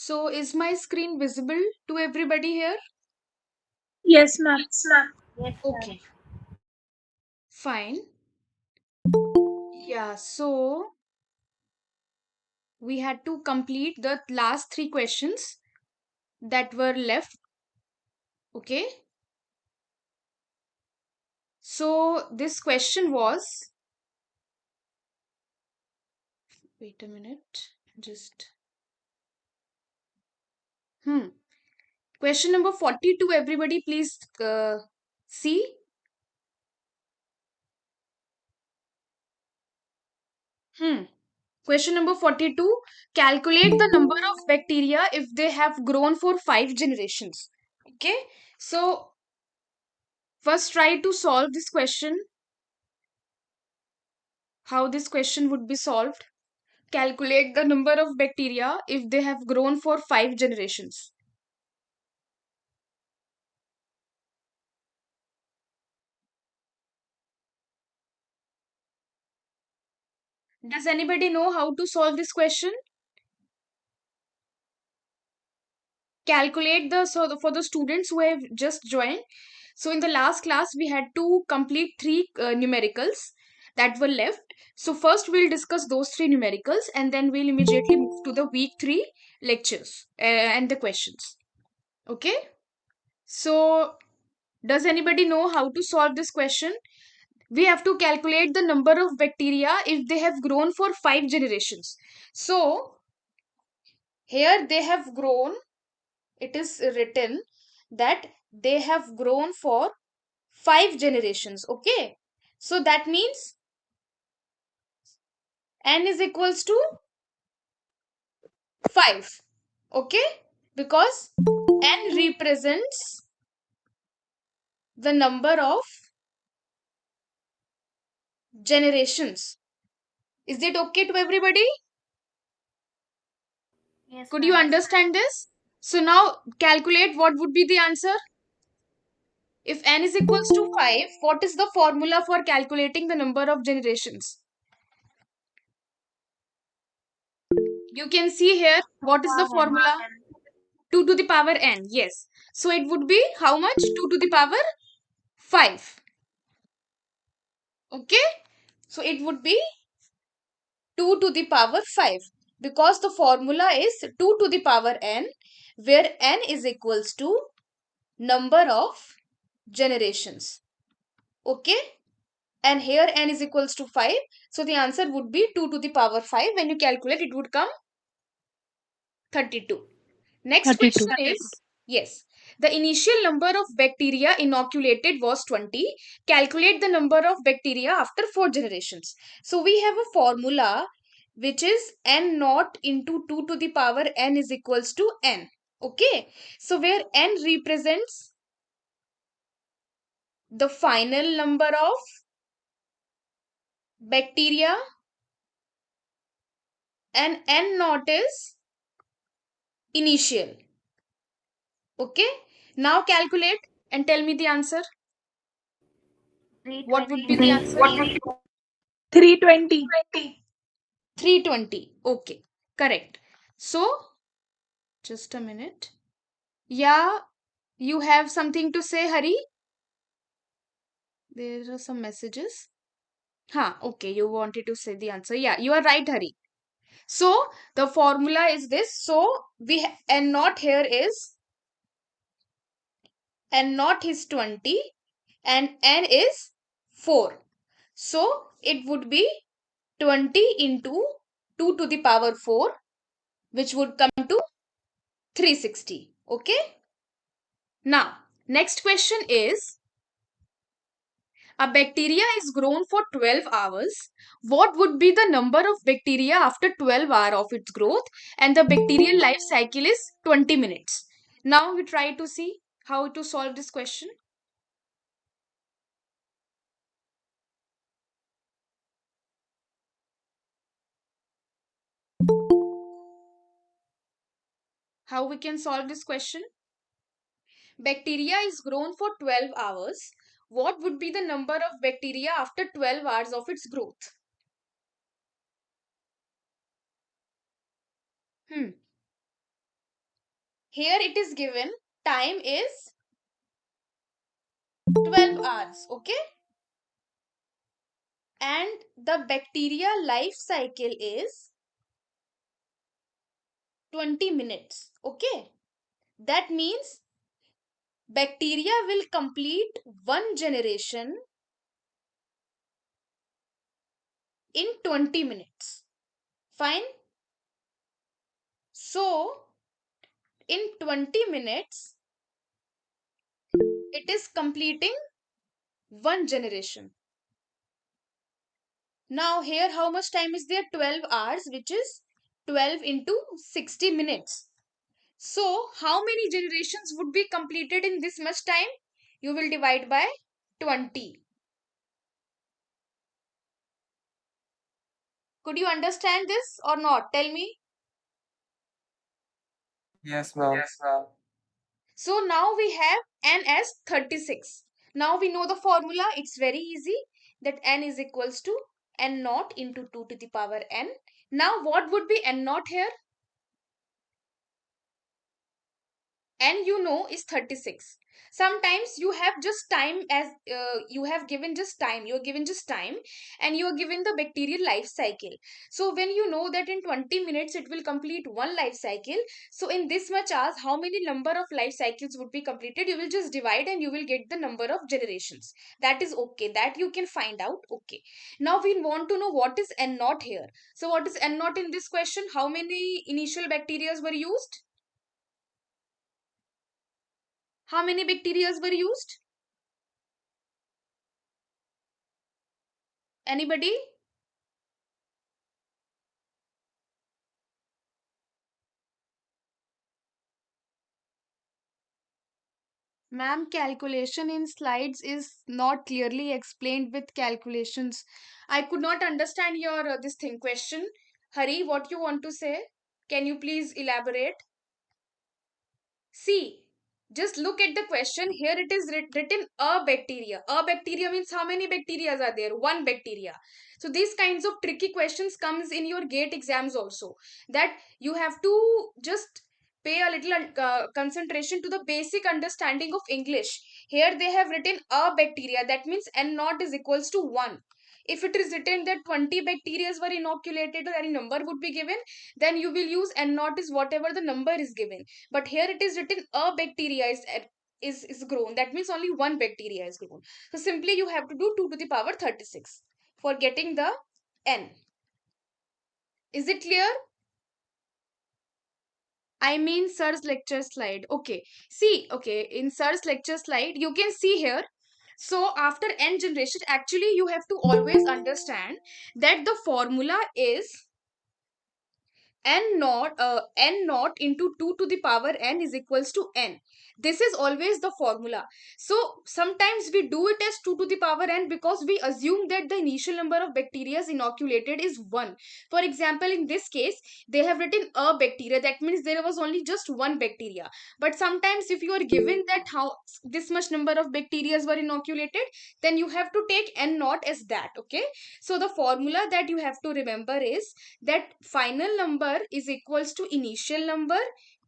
So, is my screen visible to everybody here? Yes, ma'am. Yes, ma'am. Yes, ma'am. Okay, fine. Yeah, so we had to complete the last three questions that were left. Okay, so this question was, wait a minute, just, hmm, question number 42, everybody, please see. Hmm. Question number 42. Calculate the number of bacteria if they have grown for 5 generations. Okay. So, first try to solve this question. How this question would be solved. Calculate the number of bacteria if they have grown for 5 generations. Does anybody know how to solve this question? Calculate for the students who have just joined. So in the last class we had to complete three numericals that were left. So first we'll discuss those three numericals and then we'll immediately move to the week 3 lectures and the questions. Okay, so does anybody know how to solve this question? We have to calculate the number of bacteria if they have grown for 5 generations. So here they have grown, it is written that they have grown for 5 generations. Okay, so that means n is equals to 5. Okay, because n represents the number of generations. Is it okay to everybody? Yes, Could you ma'am. understand this? So now calculate what would be the answer. If n is equals to 5, what is the formula for calculating the number of generations? You can see here, what is the Power n. formula? 2 to the power n. Yes. So it would be how much? 2 to the power 5. Okay. So it would be 2 to the power 5 because the formula is 2 to the power n, where n is equals to number of generations. Okay. And here n is equals to 5. So the answer would be 2 to the power 5. When you calculate, it would come 32. Next question 32. is, yes, the initial number of bacteria inoculated was 20. Calculate the number of bacteria after 4 generations. So we have a formula which is n naught into 2 to the power n is equals to n. Okay, so where n represents the final number of bacteria and n naught is initial. Okay, now calculate and tell me the answer. What would be the 320. answer? 320. 320. Okay, correct. So, just a minute. Yeah, you have something to say, Hari? There are some messages. Okay, you wanted to say the answer. Yeah, you are right, Hari. So, the formula is this. So, n naught here is, n naught is 20 and n is 4. So, it would be 20 into 2 to the power 4, which would come to 360. Okay. Now, next question is, a bacteria is grown for 12 hours. What would be the number of bacteria after 12 hours of its growth? And the bacterial life cycle is 20 minutes. Now, we try to see how to solve this question. How we can solve this question? Bacteria is grown for 12 hours. What would be the number of bacteria after 12 hours of its growth? Hmm. Here it is given time is 12 hours, okay? And the bacteria life cycle is 20 minutes, okay? That means bacteria will complete one generation in 20 minutes. Fine? So, in 20 minutes, it is completing one generation. Now, here how much time is there? 12 hours, which is 12 into 60 minutes. So, how many generations would be completed in this much time? You will divide by 20. Could you understand this or not? Tell me. Yes, ma'am. Yes, ma'am. So now we have n as 36. Now we know the formula. It's very easy that n is equals to n naught into 2 to the power n. Now what would be n naught here? And you know is 36. Sometimes you have just time as you have given just time, you are given just time, and you are given the bacterial life cycle. So when you know that in 20 minutes it will complete one life cycle, so in this much hours how many number of life cycles would be completed, you will just divide and you will get the number of generations. That is okay, that you can find out. Okay, now we want to know what is n naught here. So what is n naught in this question? How many initial bacteria were used? How many bacteria were used? Anybody? Ma'am, calculation in slides is not clearly explained with calculations. I could not understand your this thing question. Hari, what you want to say? Can you please elaborate? See, just look at the question. Here it is written a bacteria. A bacteria means how many bacteria are there? One bacteria. So these kinds of tricky questions comes in your gate exams also. That you have to just pay a little concentration to the basic understanding of English. Here they have written a bacteria. That means n naught is equals to 1. If it is written that 20 bacteria were inoculated or any number would be given, then you will use n naught is whatever the number is given. But here it is written a bacteria is grown. That means only one bacteria is grown. So simply you have to do 2 to the power 36 for getting the n. Is it clear? I mean sir's lecture slide. Okay. See, okay, in sir's lecture slide, you can see here. So after n generation, actually you have to always understand that the formula is n naught into 2 to the power n is equals to n. This is always the formula. So sometimes we do it as 2 to the power n because we assume that the initial number of bacteria inoculated is 1. For example, in this case they have written a bacteria, that means there was only just one bacteria. But sometimes if you are given that how this much number of bacteria were inoculated, then you have to take n naught as that. Okay, so the formula that you have to remember is that final number is equals to initial number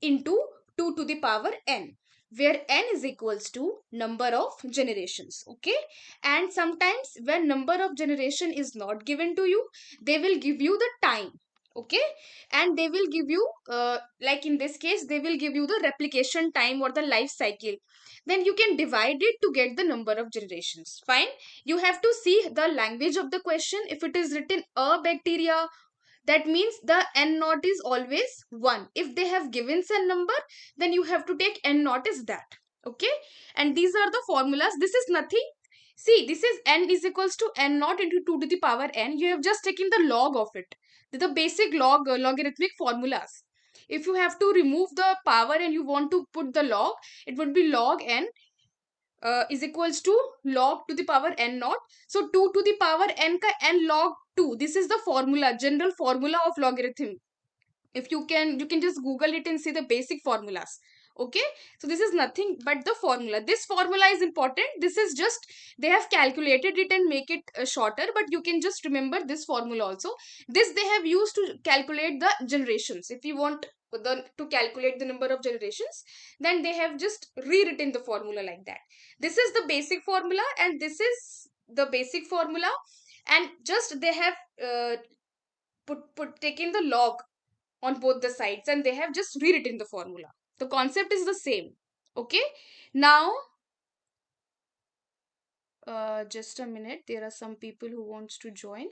into 2 to the power n, where n is equals to number of generations. Okay, and sometimes when number of generation is not given to you, they will give you the time. Okay, and they will give you like in this case they will give you the replication time or the life cycle. Then you can divide it to get the number of generations. Fine, you have to see the language of the question. If it is written a bacteria, that means the n naught is always 1. If they have given some number, then you have to take n naught as that. Okay, and these are the formulas. This is nothing. See, this is n is equals to n naught into 2 to the power n. You have just taken the log of it. The basic logarithmic formulas. If you have to remove the power and you want to put the log, it would be log n is equals to log to the power n naught. So 2 to the power n ka n log 2. This is the formula, general formula of logarithm. If you can just Google it and see the basic formulas. Okay, so this is nothing but the formula. This formula is important. This is just they have calculated it and make it shorter, but you can just remember this formula also. This they have used to calculate the generations. If you want to calculate the number of generations, then they have just rewritten the formula like that. This is the basic formula, and this is the basic formula, and just they have put taken the log on both the sides, and they have just rewritten the formula. The concept is the same. Okay, now just a minute, there are some people who wants to join.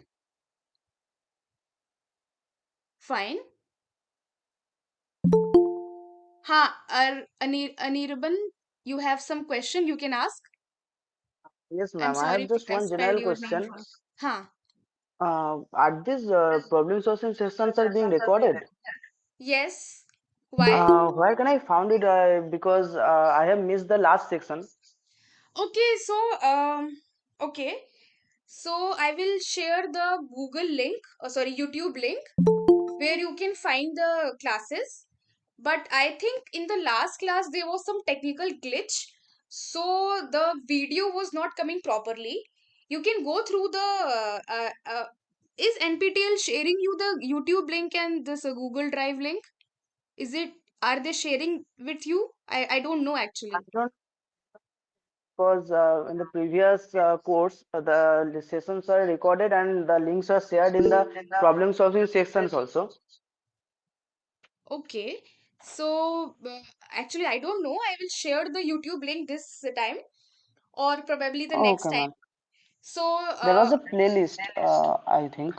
Fine. Ha, Anirban, you have some question you can ask. Yes, I'm ma'am. I sorry have if just I one spelled general your name question. wrong. Ha. Are these problem solving sessions are being recorded? Yes. Why? Where can I found it? Because I have missed the last section. Okay, so okay. So I will share the Google link, sorry, YouTube link, where you can find the classes. But I think in the last class there was some technical glitch, so the video was not coming properly. You can go through the is NPTEL sharing you the YouTube link and this Google Drive link? Is it, are they sharing with you? I don't know I actually. don't because in the previous course the sessions are recorded and the links are shared in the problem solving sections also. Okay. So actually I don't know. I will share the YouTube link this time, or probably the next Okay, time. ma'am. So There was a playlist, I think.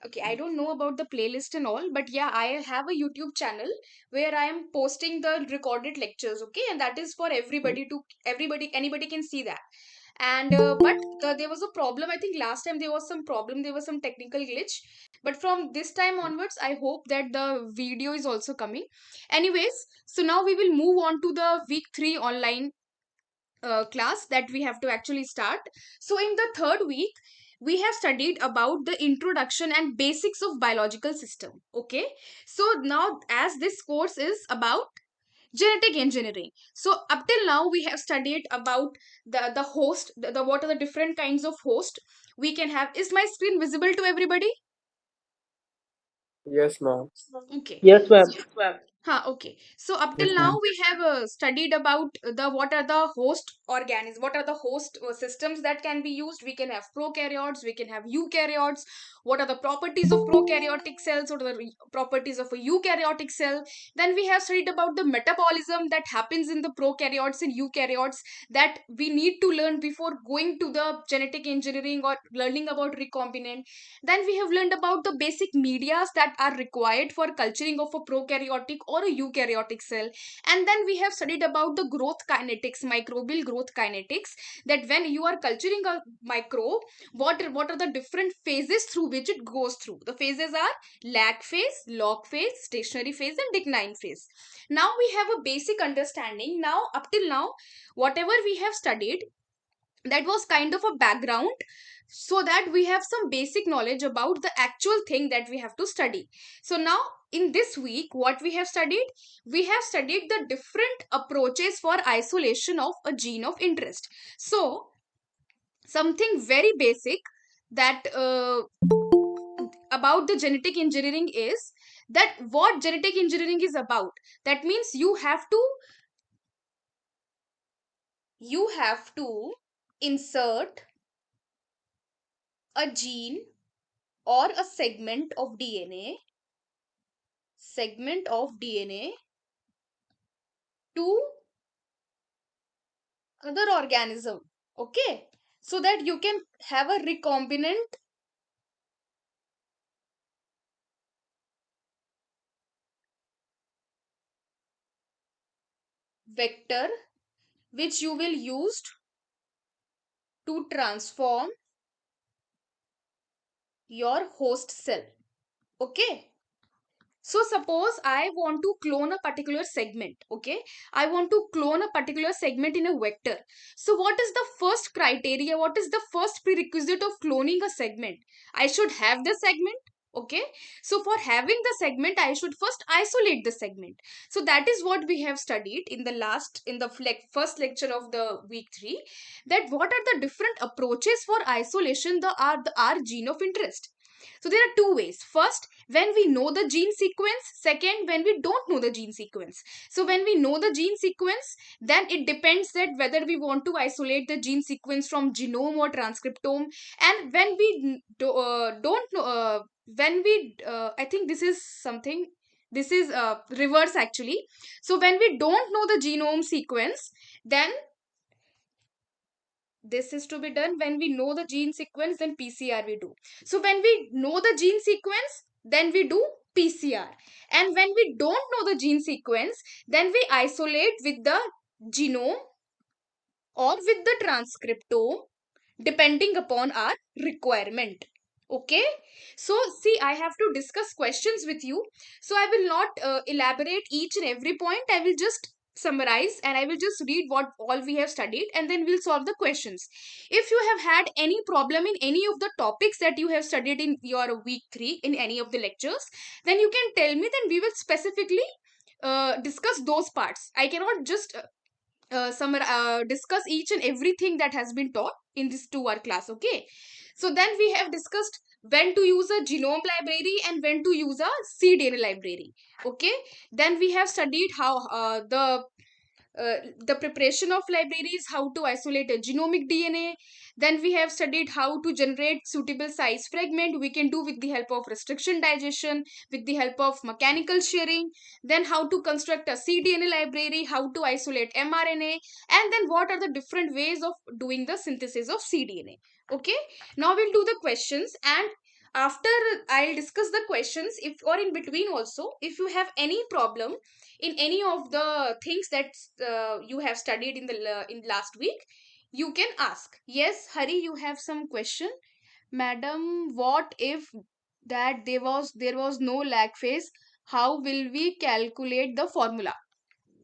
okay, I don't know about the playlist and all, but yeah, I have a YouTube channel where I am posting the recorded lectures, okay, and that is for everybody to, everybody, anybody can see that. And but there was a problem. I think last time there was some problem, there was some technical glitch, but from this time onwards I hope that the video is also coming. Anyways, so now we will move on to the week 3 online class that we have to actually start. So in the third week we have studied about the introduction and basics of biological system. Okay, so now as this course is about genetic engineering, so up till now we have studied about the host, the what are the different kinds of host we can have. Is my screen visible to everybody? Yes, ma'am. Okay. Yes, ma'am. Okay. So up till Yes, now ma'am. we have studied about the what are the host organisms, what are the host systems that can be used. We can have prokaryotes, we can have eukaryotes. What are the properties of prokaryotic cells? What are the properties of a eukaryotic cell? Then we have studied about the metabolism that happens in the prokaryotes and eukaryotes that we need to learn before going to the genetic engineering or learning about recombinant. Then we have learned about the basic medias that are required for culturing of a prokaryotic or a eukaryotic cell. And then we have studied about the growth kinetics, microbial growth kinetics, that when you are culturing a microbe, what are the different phases through which it goes through. The phases are lag phase, log phase, stationary phase, and decline phase. Now we have a basic understanding. Now, up till now, whatever we have studied, that was kind of a background, so that we have some basic knowledge about the actual thing that we have to study. So now in this week what we have studied, we have studied the different approaches for isolation of a gene of interest. So something very basic that about the genetic engineering is that what genetic engineering is about. That means you have to insert a gene or a segment of DNA to other organism. Okay, so that you can have a recombinant vector which you will use to transform your host cell. Okay, so suppose I want to clone a particular segment. Okay, I want to clone a particular segment in a vector. So what is the first criteria, what is the first prerequisite of cloning a segment? I should have the segment. Okay, so for having the segment I should first isolate the segment. So that is what we have studied in the first lecture of the week 3, that what are the different approaches for isolation the our gene of interest. So there are two ways. First, when we know the gene sequence. Second, when we don't know the gene sequence. So when we know the gene sequence, then it depends that whether we want to isolate the gene sequence from genome or transcriptome. And when we don't know, when we I think this is something, this is reverse actually. So when we don't know the genome sequence, then this is to be done. When we know the gene sequence, then PCR we do. So when we know the gene sequence, then we do PCR. And when we don't know the gene sequence, then we isolate with the genome or with the transcriptome, depending upon our requirement. Okay, so see, I have to discuss questions with you, so I will not elaborate each and every point. I will just summarize and I will just read what all we have studied, and then we'll solve the questions. If you have had any problem in any of the topics that you have studied in your week 3 in any of the lectures, then you can tell me, then we will specifically discuss those parts. I cannot just discuss each and everything that has been taught in this 2 hour class. Okay, so then we have discussed when to use a genome library and when to use a cDNA library. Okay, then we have studied how the preparation of libraries, how to isolate a genomic DNA. Then we have studied how to generate suitable size fragment. We can do with the help of restriction digestion, with the help of mechanical shearing. Then how to construct a cDNA library, how to isolate mRNA, and then what are the different ways of doing the synthesis of cDNA. Okay, now we'll do the questions, and after I'll discuss the questions, if or in between also, if you have any problem in any of the things that you have studied in the in last week, you can ask. Yes, Hari, you have some question. Madam, what if that there was no lag phase? How will we calculate the formula?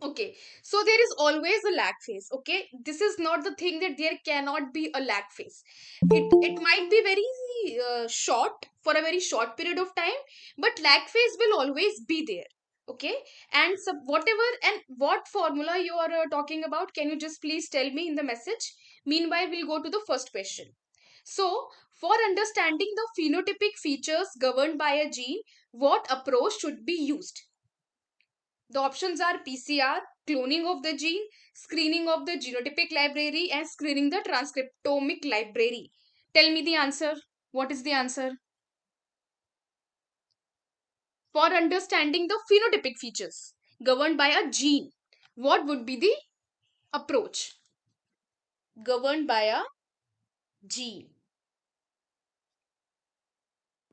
Okay, so there is always a lag phase. Okay, this is not the thing that there cannot be a lag phase. It might be very short, for a very short period of time, but lag phase will always be there. Okay, and so whatever and what formula you are talking about, can you just please tell me in the message? Meanwhile, we'll go to the first question. So, for understanding the phenotypic features governed by a gene, what approach should be used? The options are PCR, cloning of the gene, screening of the genotypic library, and screening the transcriptomic library. Tell me the answer. What is the answer? For understanding the phenotypic features governed by a gene, what would be the approach governed by a gene?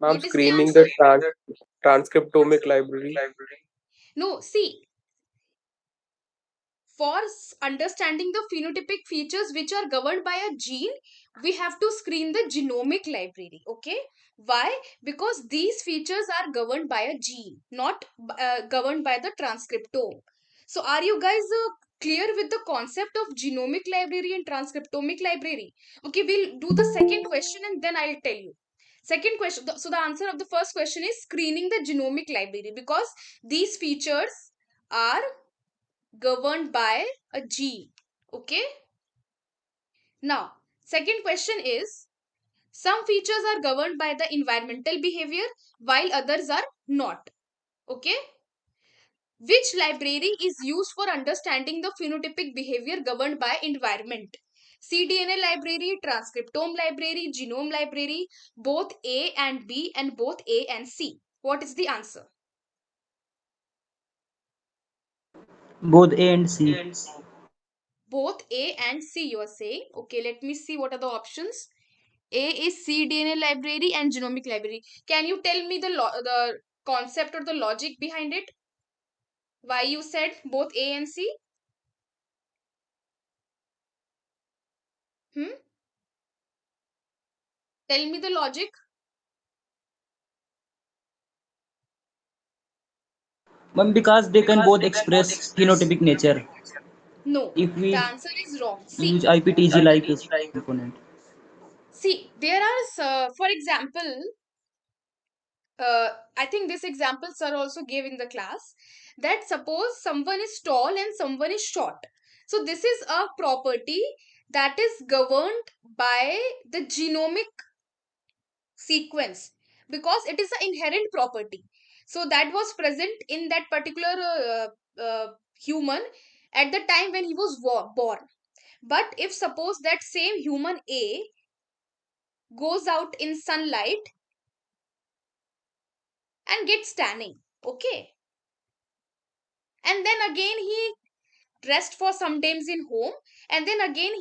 I'm What is the screening answer? the transcriptomic library. No, see, for understanding the phenotypic features which are governed by a gene, we have to screen the genomic library. Okay, why? Because these features are governed by a gene, not governed by the transcriptome. So are you guys clear with the concept of genomic library and transcriptomic library? Okay, we'll do the second question and then I'll tell you. Second question, so the answer of the first question is screening the genomic library, because these features are governed by a gene. Okay, now second question is, some features are governed by the environmental behavior while others are not. Okay, which library is used for understanding the phenotypic behavior governed by environment? cDNA library, transcriptome library, genome library, both A and B, and both A and C. What is the answer? Both A and C. Both A and C, you are saying. Okay, let me see what are the options. A is cDNA library and genomic library. Can you tell me the concept or the logic behind it? Why you said both A and C? Hmm? Tell me the logic. Because they can both express phenotypic nature. No, If the we answer is wrong. use See, IPTG like a component. there are, for example, I think this example sir also gave in the class, that suppose someone is tall and someone is short. So this is a property that is governed by the genomic sequence, because it is an inherent property. So that was present in that particular human at the time when he was born. But if suppose that same human A goes out in sunlight and gets tanning, okay, and then again he rest for some times in home, and then again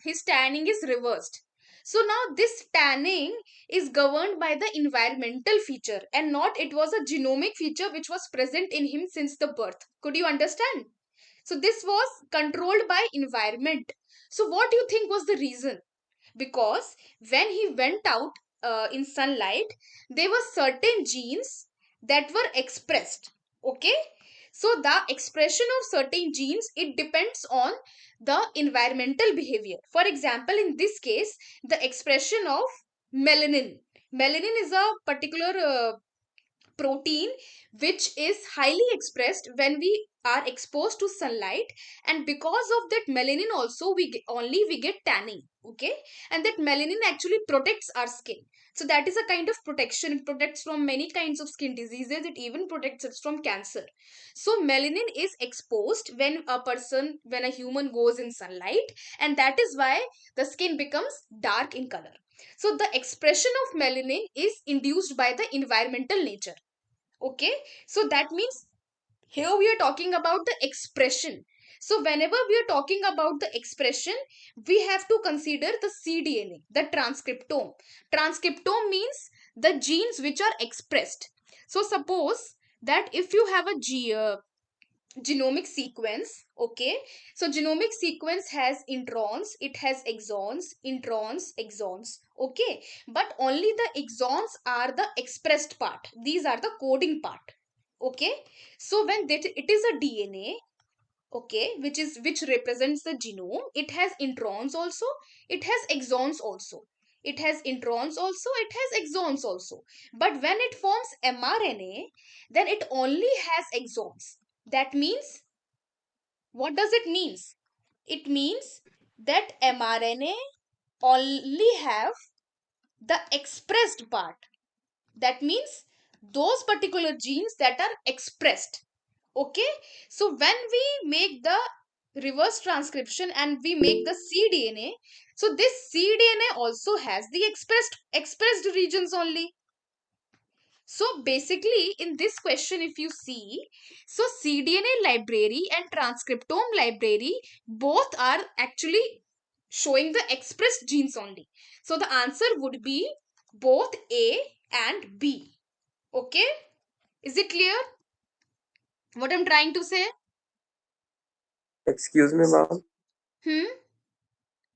his tanning is reversed. So now this tanning is governed by the environmental feature, and not it was a genomic feature which was present in him since the birth. Could you understand? So this was controlled by environment. So what do you think was the reason? Because when he went out in sunlight, there were certain genes that were expressed, okay. So the expression of certain genes, it depends on the environmental behavior. For example, in this case, the expression of melanin. Melanin is a particular protein which is highly expressed when we are exposed to sunlight, and because of that melanin also we get tanning, okay. And that melanin actually protects our skin. So that is a kind of protection. It protects from many kinds of skin diseases. It even protects us from cancer. So melanin is exposed when a human goes in sunlight, and that is why the skin becomes dark in color. So the expression of melanin is induced by the environmental nature, okay. So that means here we are talking about the expression. So whenever we are talking about the expression, we have to consider the cDNA, the transcriptome. Transcriptome means the genes which are expressed. So suppose that if you have a genomic sequence, okay. So genomic sequence has introns, it has exons, introns, exons, okay. But only the exons are the expressed part. These are the coding part, okay. So when it is a DNA, okay, which represents the genome, it has introns also, it has exons also, it has introns also, it has exons also. But when it forms mRNA, then it only has exons. That means, what does it means? It means that mRNA only have the expressed part. That means those particular genes that are expressed, okay. So when we make the reverse transcription and we make the cDNA, so this cDNA also has the expressed regions only. So basically in this question, if you see, so cDNA library and transcriptome library both are actually showing the expressed genes only. So the answer would be both A and B. Okay, is it clear what I'm trying to say? Excuse me, ma'am. Hmm.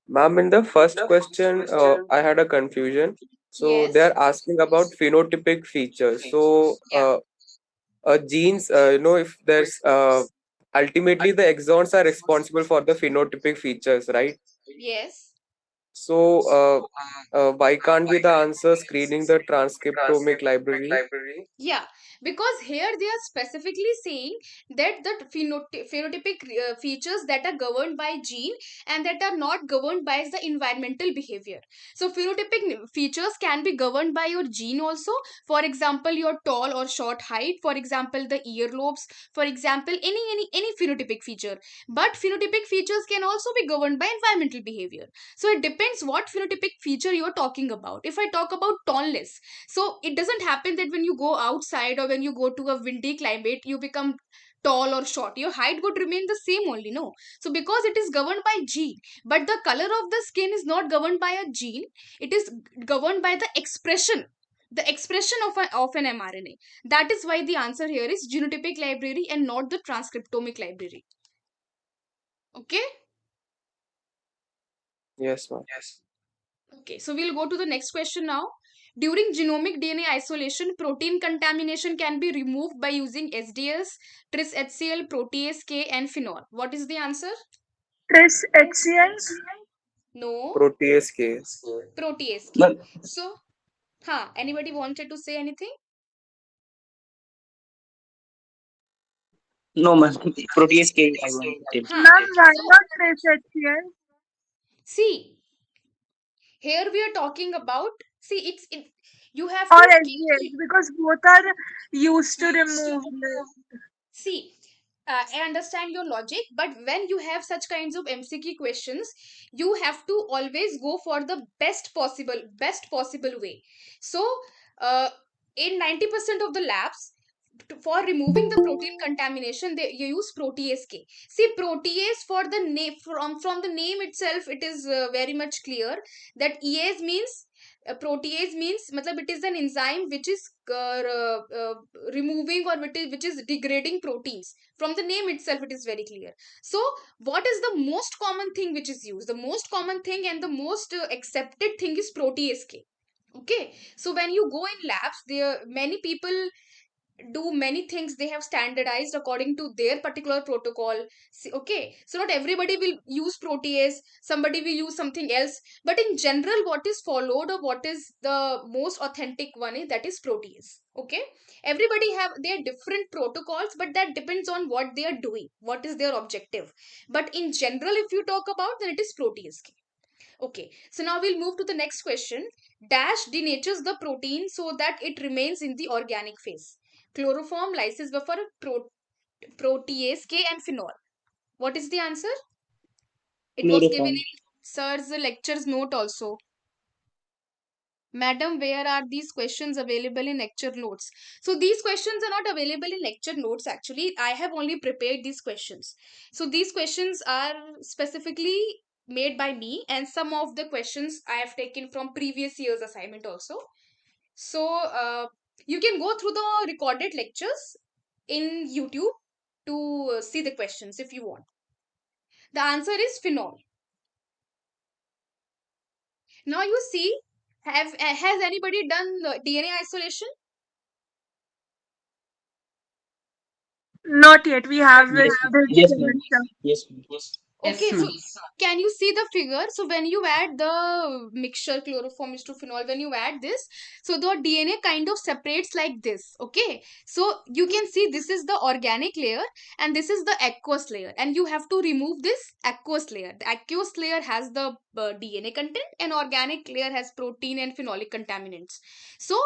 Ma'am, in the first question, I had a confusion. So they Yes. are asking about phenotypic features. So Yeah. genes, if there's ultimately the exons are responsible for the phenotypic features, right? Yes. So why can't be the answer screening the transcriptomic library? Yeah, because here they are specifically saying that the phenotypic features that are governed by gene and that are not governed by the environmental behavior. So phenotypic features can be governed by your gene also. For example, your tall or short height. For example, the earlobes. For example, any phenotypic feature. But phenotypic features can also be governed by environmental behavior. So it depends what phenotypic feature you are talking about. If I talk about tallness, so it doesn't happen that when you go outside or when you go to a windy climate, you become tall or short. Your height would remain the same only, no? So because it is governed by gene, but the color of the skin is not governed by a gene, it is governed by the expression of an mRNA. That is why the answer here is genotypic library and not the transcriptomic library. Okay. Yes, ma'am. Okay, so we'll go to the next question now. During genomic DNA isolation, protein contamination can be removed by using SDS, tris HCl, protease K, and phenol. What is the answer? Tris HCl. No, Protease K. protease K. Ma'am, So, anybody wanted to say anything? no, ma'am. Protease K, I want to tell. Huh. Ma'am, why not Tris HCl? See, here we are talking about, see, You have or to SGS, keep. because both are used to remove See, I understand your logic, but when you have such kinds of MCQ questions, you have to always go for the best possible way. So, uh, in 90% of the labs, for removing the protein contamination, they you use protease K. See, protease, for the name, from the name itself, it is very much clear that EAs means, protease means, matlab, it is an enzyme which is removing, or which is degrading proteins. From the name itself, it is very clear. So, what is the most common thing which is used? The most common thing and the most accepted thing is protease K. Okay, so when you go in labs, there many people do many things. They have standardized according to their particular protocol. See, okay, so not everybody will use protease, somebody will use something else, but in general, what is followed, or what is the most authentic one, is that is protease. Okay, everybody have their different protocols, but that depends on what they are doing, what is their objective. But in general, if you talk about, then it is protease. Okay, so now we'll move to the next question. Dash denatures the protein so that it remains in the organic phase. Chloroform, lysis buffer, protease K, and phenol. What is the answer? It was given Chloroform. in sir's lecture's note also. Madam, where are these questions available in lecture notes? So these questions are not available in lecture notes actually. I have only prepared these questions. So these questions are specifically made by me, and some of the questions I have taken from previous year's assignment also. So you can go through the recorded lectures in YouTube to see the questions if you want. The answer is phenol. Now you see, has anybody done DNA isolation? Not yet. We have it Yes, ma'am. this Yes, ma'am. semester. Yes, ma'am. Okay, so can you see the figure? So when you add the mixture chloroform is to phenol, when you add this, so the DNA kind of separates like this. Okay, so you can see this is the organic layer and this is the aqueous layer, and you have to remove this aqueous layer. The aqueous layer has the DNA content, and organic layer has protein and phenolic contaminants. So,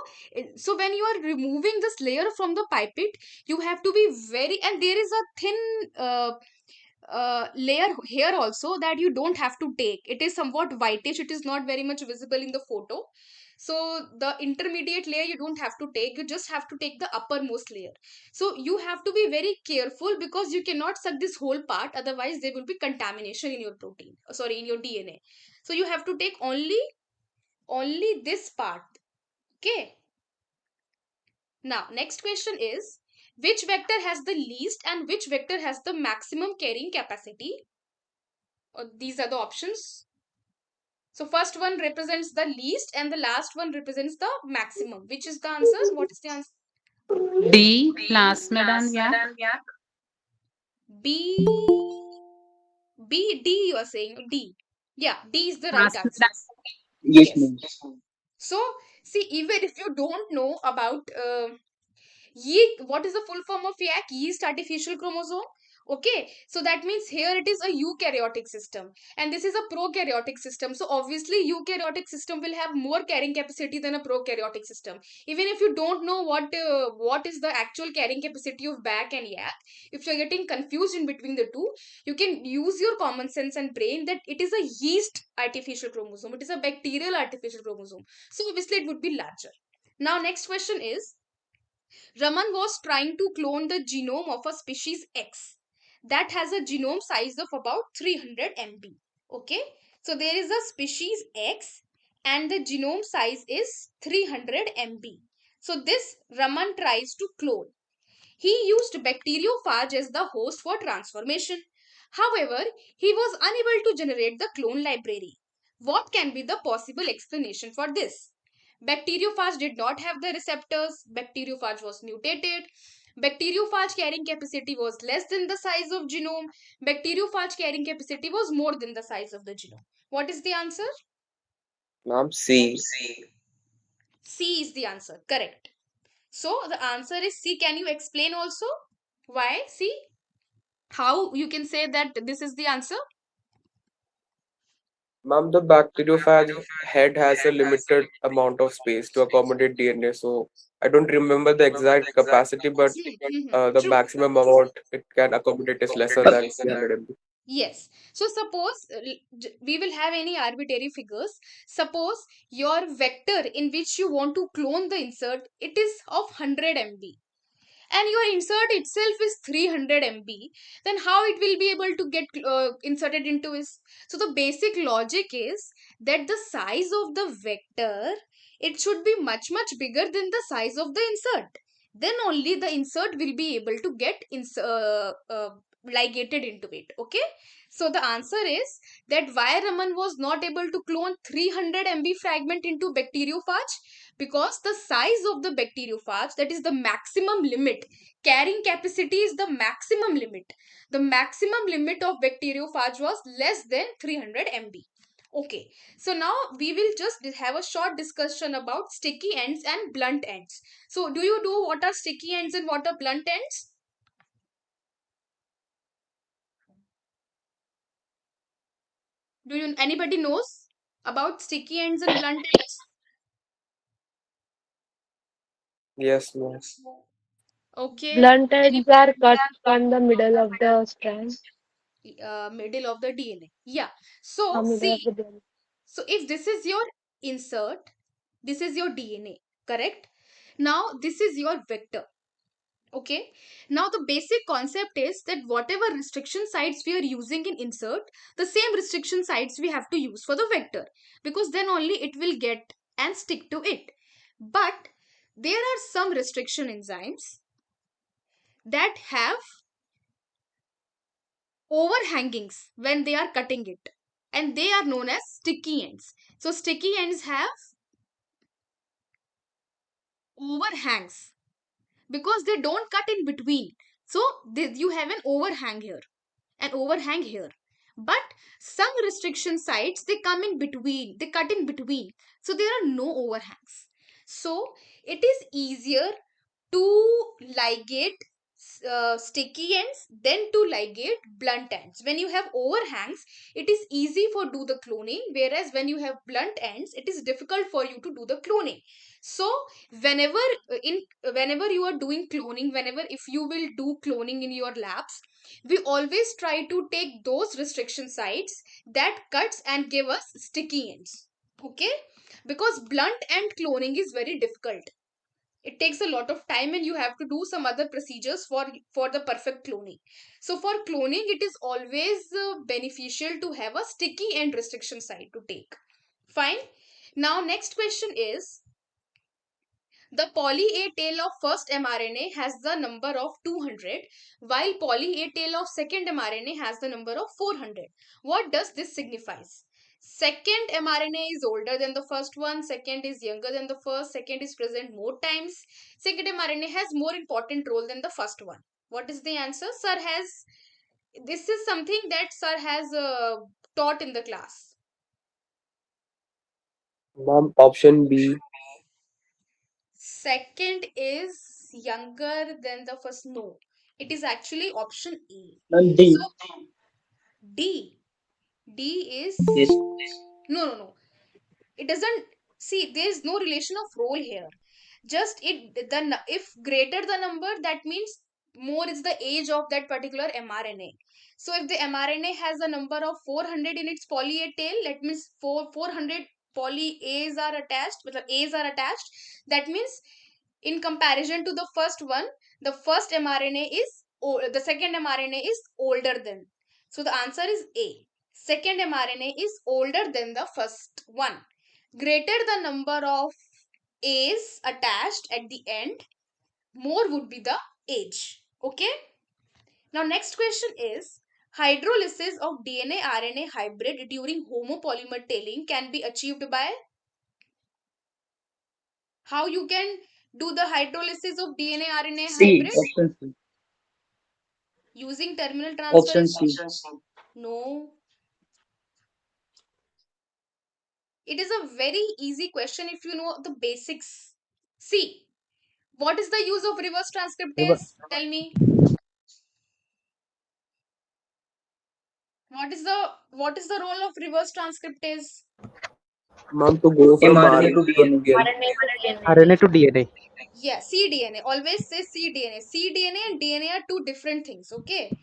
so when you are removing this layer from the pipette, you have to be very, and there is a thin layer here also that you don't have to take. It is somewhat whitish, it is not very much visible in the photo. So the intermediate layer you don't have to take, you just have to take the uppermost layer. So you have to be very careful, because you cannot suck this whole part, otherwise there will be contamination in your protein, sorry, in your DNA. So you have to take only this part. Okay, now next question is, which vector has the least and which vector has the maximum carrying capacity? These are the options. So first one represents the least and the last one represents the maximum. Which is the answer? What is the answer? D, plasmid and yak. B. D, you are saying D. Yeah, D is the right Plasmid answer. Yes, Yes. ma'am. So see, even if you don't know about Ye, what is the full form of yak? Yeast artificial chromosome. Okay, so that means here it is a eukaryotic system, and this is a prokaryotic system. So obviously, eukaryotic system will have more carrying capacity than a prokaryotic system. Even if you don't know what is the actual carrying capacity of BAC and yak, if you're getting confused in between the two, you can use your common sense and brain that it is a yeast artificial chromosome. It is a bacterial artificial chromosome. So obviously, it would be larger. Now, next question is, Raman was trying to clone the genome of a species X that has a genome size of about 300 MB. Okay, so there is a species X and the genome size is 300 MB. So this Raman tries to clone. He used bacteriophage as the host for transformation. However, he was unable to generate the clone library. What can be the possible explanation for this? Bacteriophage did not have the receptors, bacteriophage was mutated, bacteriophage carrying capacity was less than the size of genome, bacteriophage carrying capacity was more than the size of the genome. What is the answer? Ma'am, C. C is the answer. Correct. So the answer is C. Can you explain also why C? How you can say that this is the answer? Ma'am, the bacteriophage head has a limited amount of space to accommodate DNA, so I don't remember the exact capacity, but the True. maximum amount it can accommodate is lesser than 300 MB. Yes. So suppose we will have any arbitrary figures. Suppose your vector in which you want to clone the insert, it is of 100 MB, and your insert itself is 300 MB, then how it will be able to get inserted into is. So the basic logic is that the size of the vector, it should be much bigger than the size of the insert. Then only the insert will be able to get ligated into it. Okay, so the answer is that why Raman was not able to clone 300 MB fragment into bacteriophage, because the size of the bacteriophage, that is the maximum limit, carrying capacity is the maximum limit, the maximum limit of bacteriophage was less than 300 MB. Okay, so now we will just have a short discussion about sticky ends and blunt ends. So do you know what are sticky ends and what are blunt ends? Do you anybody knows about sticky ends and blunt ends? Yes, ma'am. Okay, Blunt ends are cut from the middle of the strand, middle of the DNA. Yeah. So middle of see, the DNA. so if this is your insert, this is your DNA, correct? Now this is your vector. Okay. Now the basic concept is that whatever restriction sites we are using in insert, the same restriction sites we have to use for the vector, because then only it will get and stick to it. But there are some restriction enzymes that have overhangings when they are cutting it, and they are known as sticky ends. So sticky ends have overhangs because they don't cut in between. So you have an overhang here, an overhang here. But some restriction sites, they come in between, they cut in between, so there are no overhangs. So it is easier to ligate sticky ends than to ligate blunt ends. When you have overhangs, it is easy for do the cloning, whereas when you have blunt ends, it is difficult for you to do the cloning. So whenever in whenever you are doing cloning, whenever if you will do cloning in your labs, we always try to take those restriction sites that cuts and give us sticky ends. Okay, because blunt end cloning is very difficult, it takes a lot of time and you have to do some other procedures for the perfect cloning. So for cloning, it is always beneficial to have a sticky end restriction site to take. Fine. Now next question is, the poly A tail of first mRNA has the number of 200, while poly A tail of second mRNA has the number of 400. What does this signifies? Second mRNA is older than the first one, second is younger than the first, second is present more times, second mRNA has more important role than the first one. What is the answer? Sir has, this is something that sir has taught in the class. Ma'am, option B. Second is younger than the first. No, it is actually option A. And So D. D. D is Yes. no. It doesn't, see, there is no relation of role here. Just it, the if greater the number, that means more is the age of that particular mRNA. So if the mRNA has a number of 400 in its poly A tail, that means 400 poly A's are attached, मतलब A's are attached. That means in comparison to the first one, the first mRNA is the second mRNA is older than. So the answer is A. Second mRNA is older than the first one. Greater the number of A's attached at the end, more would be the age. Okay. Now next question is, hydrolysis of DNA RNA hybrid during homopolymer tailing can be achieved by, how you can do the hydrolysis of DNA RNA C. hybrid? Option C. Using terminal Option C. transferation? No. It is a very easy question if you know the basics. See, what is the use of reverse Rever- transcriptase? Tell me. What is the role of reverse transcriptase? Ma'am, to go from mRNA to RNA to DNA. RNA. RNA to DNA. RNA to DNA. Yeah, cDNA. Always say cDNA. cDNA and DNA are two different things. Okay.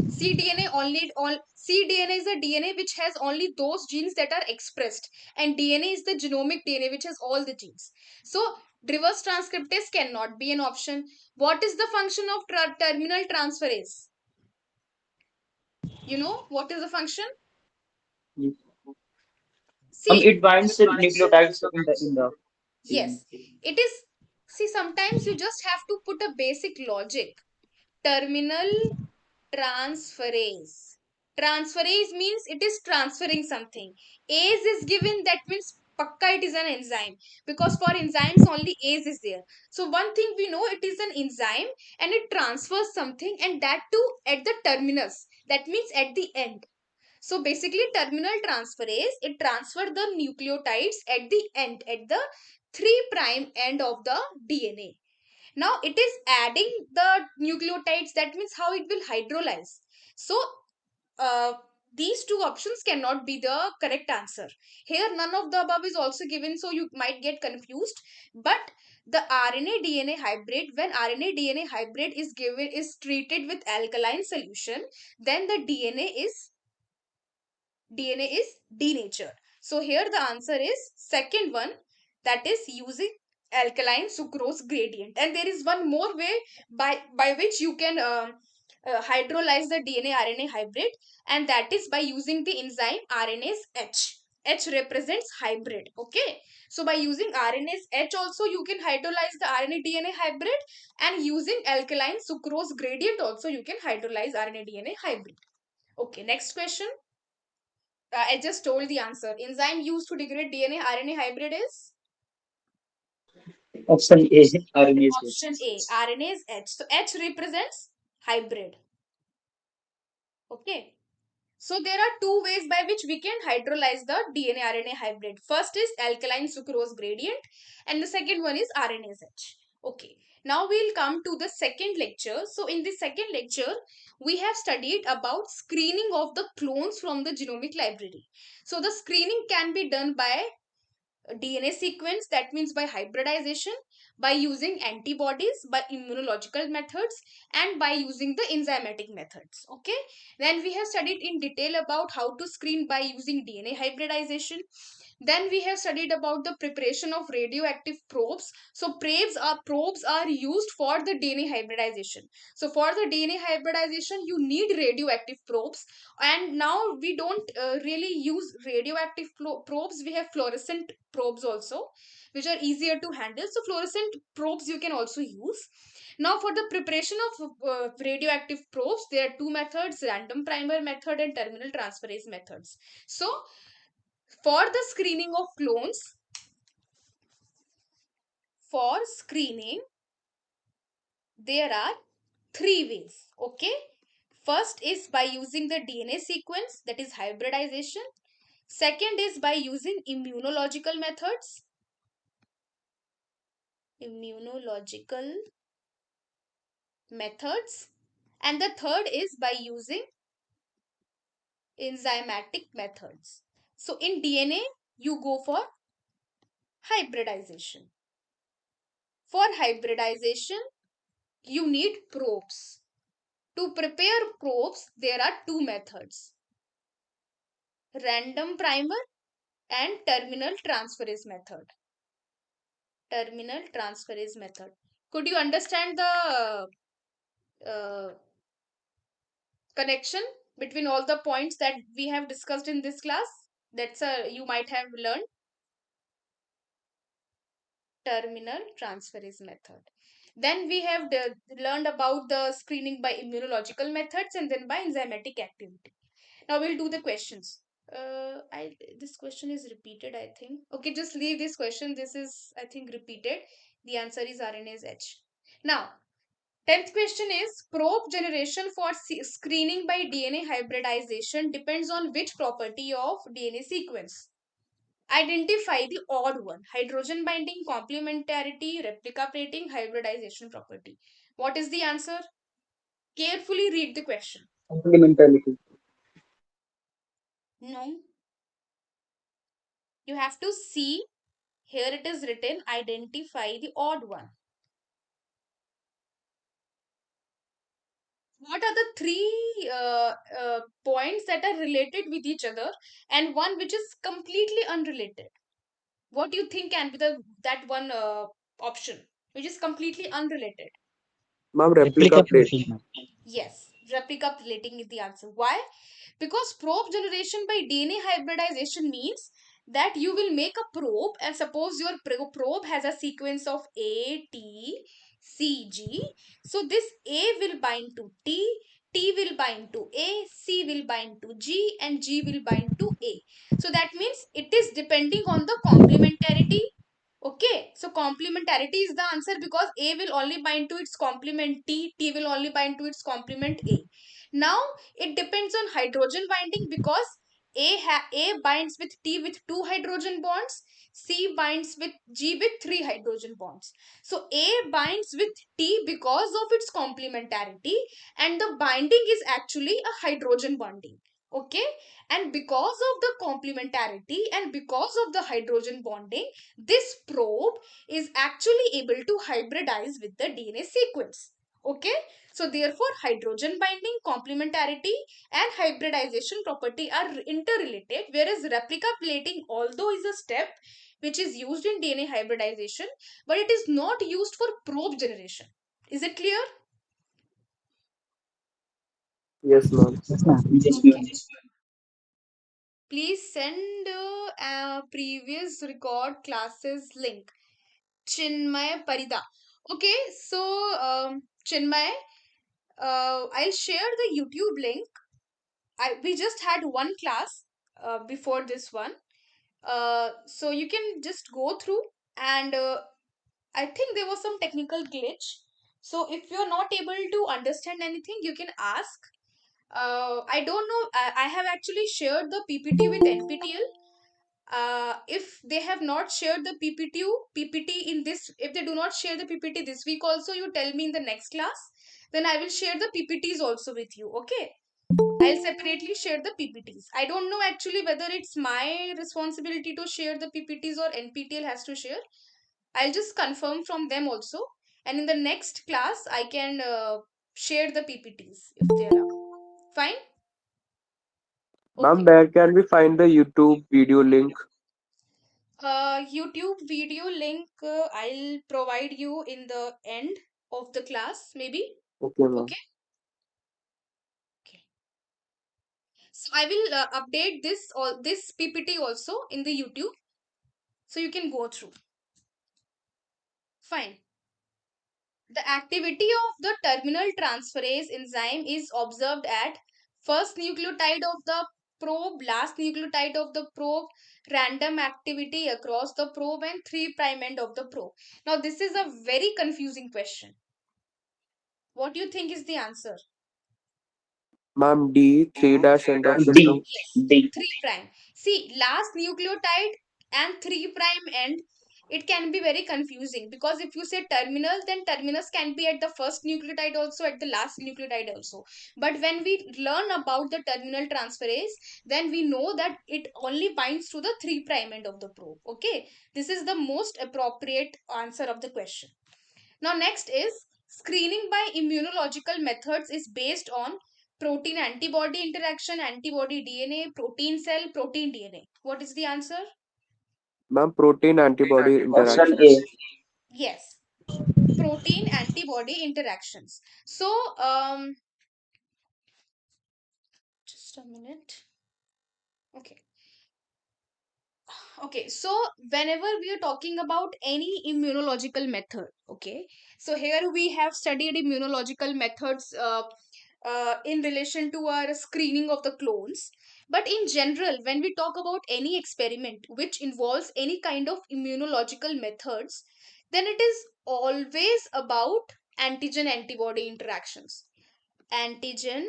cDNA only all cDNA is a DNA which has only those genes that are expressed, and DNA is the genomic DNA which has all the genes. So reverse transcriptase cannot be an option. What is the function of terminal transferase? You know what is the function? See, It binds the nucleotides in the DNA. yes, it is. See, sometimes you just have to put a basic logic. Terminal transferase. Transferase means it is transferring something. Ase is given, that means pakka it is an enzyme, because for enzymes only ase is there. So one thing we know, it is an enzyme and it transfers something, and that too at the terminus. That means at the end. So basically terminal transferase, it transfer the nucleotides at the end, at the 3' end of the DNA. Now it is adding the nucleotides, that means how it will hydrolyze. So uh, these two options cannot be the correct answer. Here none of the above is also given, so you might get confused. But the RNA DNA hybrid, when RNA DNA hybrid is given, is treated with alkaline solution, then the DNA is denatured. So here the answer is second one, that is using alkaline sucrose gradient. And there is one more way by which you can hydrolyze the DNA RNA hybrid, and that is by using the enzyme RNase H. H represents hybrid. Okay. So by using RNase H also you can hydrolyze the RNA DNA hybrid, and using alkaline sucrose gradient also you can hydrolyze RNA DNA hybrid. Okay, next question. I just told the answer. Enzyme used to degrade DNA RNA hybrid is Option A, RNA is option A. RNA is H. So H represents hybrid. Okay. So there are two ways by which we can hydrolyze the DNA RNA hybrid. First is alkaline sucrose gradient, and the second one is RNase H. Okay. Now we'll come to the second lecture. So in the second lecture, we have studied about screening of the clones from the genomic library. So the screening can be done by DNA sequence, that means by hybridization, by using antibodies, by immunological methods, and by using the enzymatic methods. Okay. Then we have studied in detail about how to screen by using DNA hybridization. Then we have studied about the preparation of radioactive probes. So probes are used for the DNA hybridization. So for the DNA hybridization, you need radioactive probes. And now we don't really use radioactive probes. We have fluorescent probes also, which are easier to handle. So fluorescent probes you can also use. Now for the preparation of radioactive probes, there are two methods: random primer method and terminal transferase methods. So for the screening of clones, for screening, there are three ways. Okay. First is by using the DNA sequence, that is hybridization. Second is by using immunological methods. Immunological methods. And the third is by using enzymatic methods. So in DNA, you go for hybridization. For hybridization, you need probes. To prepare probes, there are two methods: random primer and terminal transferase method. Terminal transferase method. Could you understand the uh, connection between all the points that we have discussed in this class? That's a you might have learned. Terminal transferase method. Then we have learned about the screening by immunological methods and then by enzymatic activity. Now we'll do the questions. I This question is repeated, I think. Okay, just leave this question. This is, I think, repeated. The answer is RNase H. Now, 10th question is probe generation for screening by DNA hybridization depends on which property of DNA sequence? Identify the odd one: hydrogen binding, complementarity, replica plating, hybridization property. What is the answer? Carefully read the question. complementarity. No, you have to see. Here it is written, identify the odd one. What are the three points that are related with each other and one which is completely unrelated? What do you think can be that one option which is completely unrelated? Ma'am, replica Replica plate. plating, ma'am. Yes, replica plating is the answer. Why? Because probe generation by DNA hybridization means that you will make a probe, and suppose your probe has a sequence of A, T, C, G. So this A will bind to T, T will bind to A, C will bind to G, and G will bind to A. So that means it is depending on the complementarity. Okay, so complementarity is the answer because A will only bind to its complement T, T will only bind to its complement A. Now it depends on hydrogen binding because A binds with T with 2 hydrogen bonds, C binds with G with 3 hydrogen bonds. So A binds with T because of its complementarity, and the binding is actually a hydrogen bonding. Okay, and because of the complementarity and because of the hydrogen bonding, this probe is actually able to hybridize with the DNA sequence. Okay, so therefore hydrogen binding, complementarity and hybridization property are interrelated, whereas replica plating, although is a step which is used in DNA hybridization, but it is not used for probe generation. Is it clear? Yes, ma'am. Yes, ma'am. Okay. Please send a previous record classes link. Chinmay Parida. Okay, so Chinmay, I'll share the YouTube link. We just had one class before this one, so you can just go through, and I think there was some technical glitch. So if you're not able to understand anything, you can ask. I don't know. I have actually shared the PPT with NPTEL. If they have not shared the PPT in this, if they do not share the PPT this week also, you tell me in the next class. Then I will share the PPTs also with you. Okay. I'll separately share the PPTs. I don't know actually whether it's my responsibility to share the PPTs or NPTEL has to share. I'll just confirm from them also. And in the next class, I can share the PPTs if they allow. Fine? Ma'am, Okay. where can we find the YouTube video link? YouTube video link I'll provide you in the end of the class, maybe. Okay, ma'am. Okay. Okay. So I will update this PPT also in the YouTube, so you can go through. Fine. The activity of the terminal transferase enzyme is observed at first nucleotide of the probe, last nucleotide of the probe, random activity across the probe, and 3' end of the probe. Now, this is a very confusing question. What do you think is the answer? Ma'am, D, 3 dash end of the D. probe. Yes, 3 prime. See, last nucleotide and 3 prime end, it can be very confusing because if you say terminal, then terminus can be at the first nucleotide also, at the last nucleotide also. But when we learn about the terminal transferase, then we know that it only binds to the 3 prime end of the probe. Okay, this is the most appropriate answer of the question. Now, next is screening by immunological methods is based on protein antibody interaction, antibody DNA, protein cell, protein DNA. What is the answer? Ma'am, protein antibody Option interactions. A. Yes, protein antibody interactions. So, just a minute. Okay. Okay, so whenever we are talking about any immunological method, okay, so here we have studied immunological methods in relation to our screening of the clones. But in general, when we talk about any experiment which involves any kind of immunological methods, then it is always about antigen antibody interactions. Antigen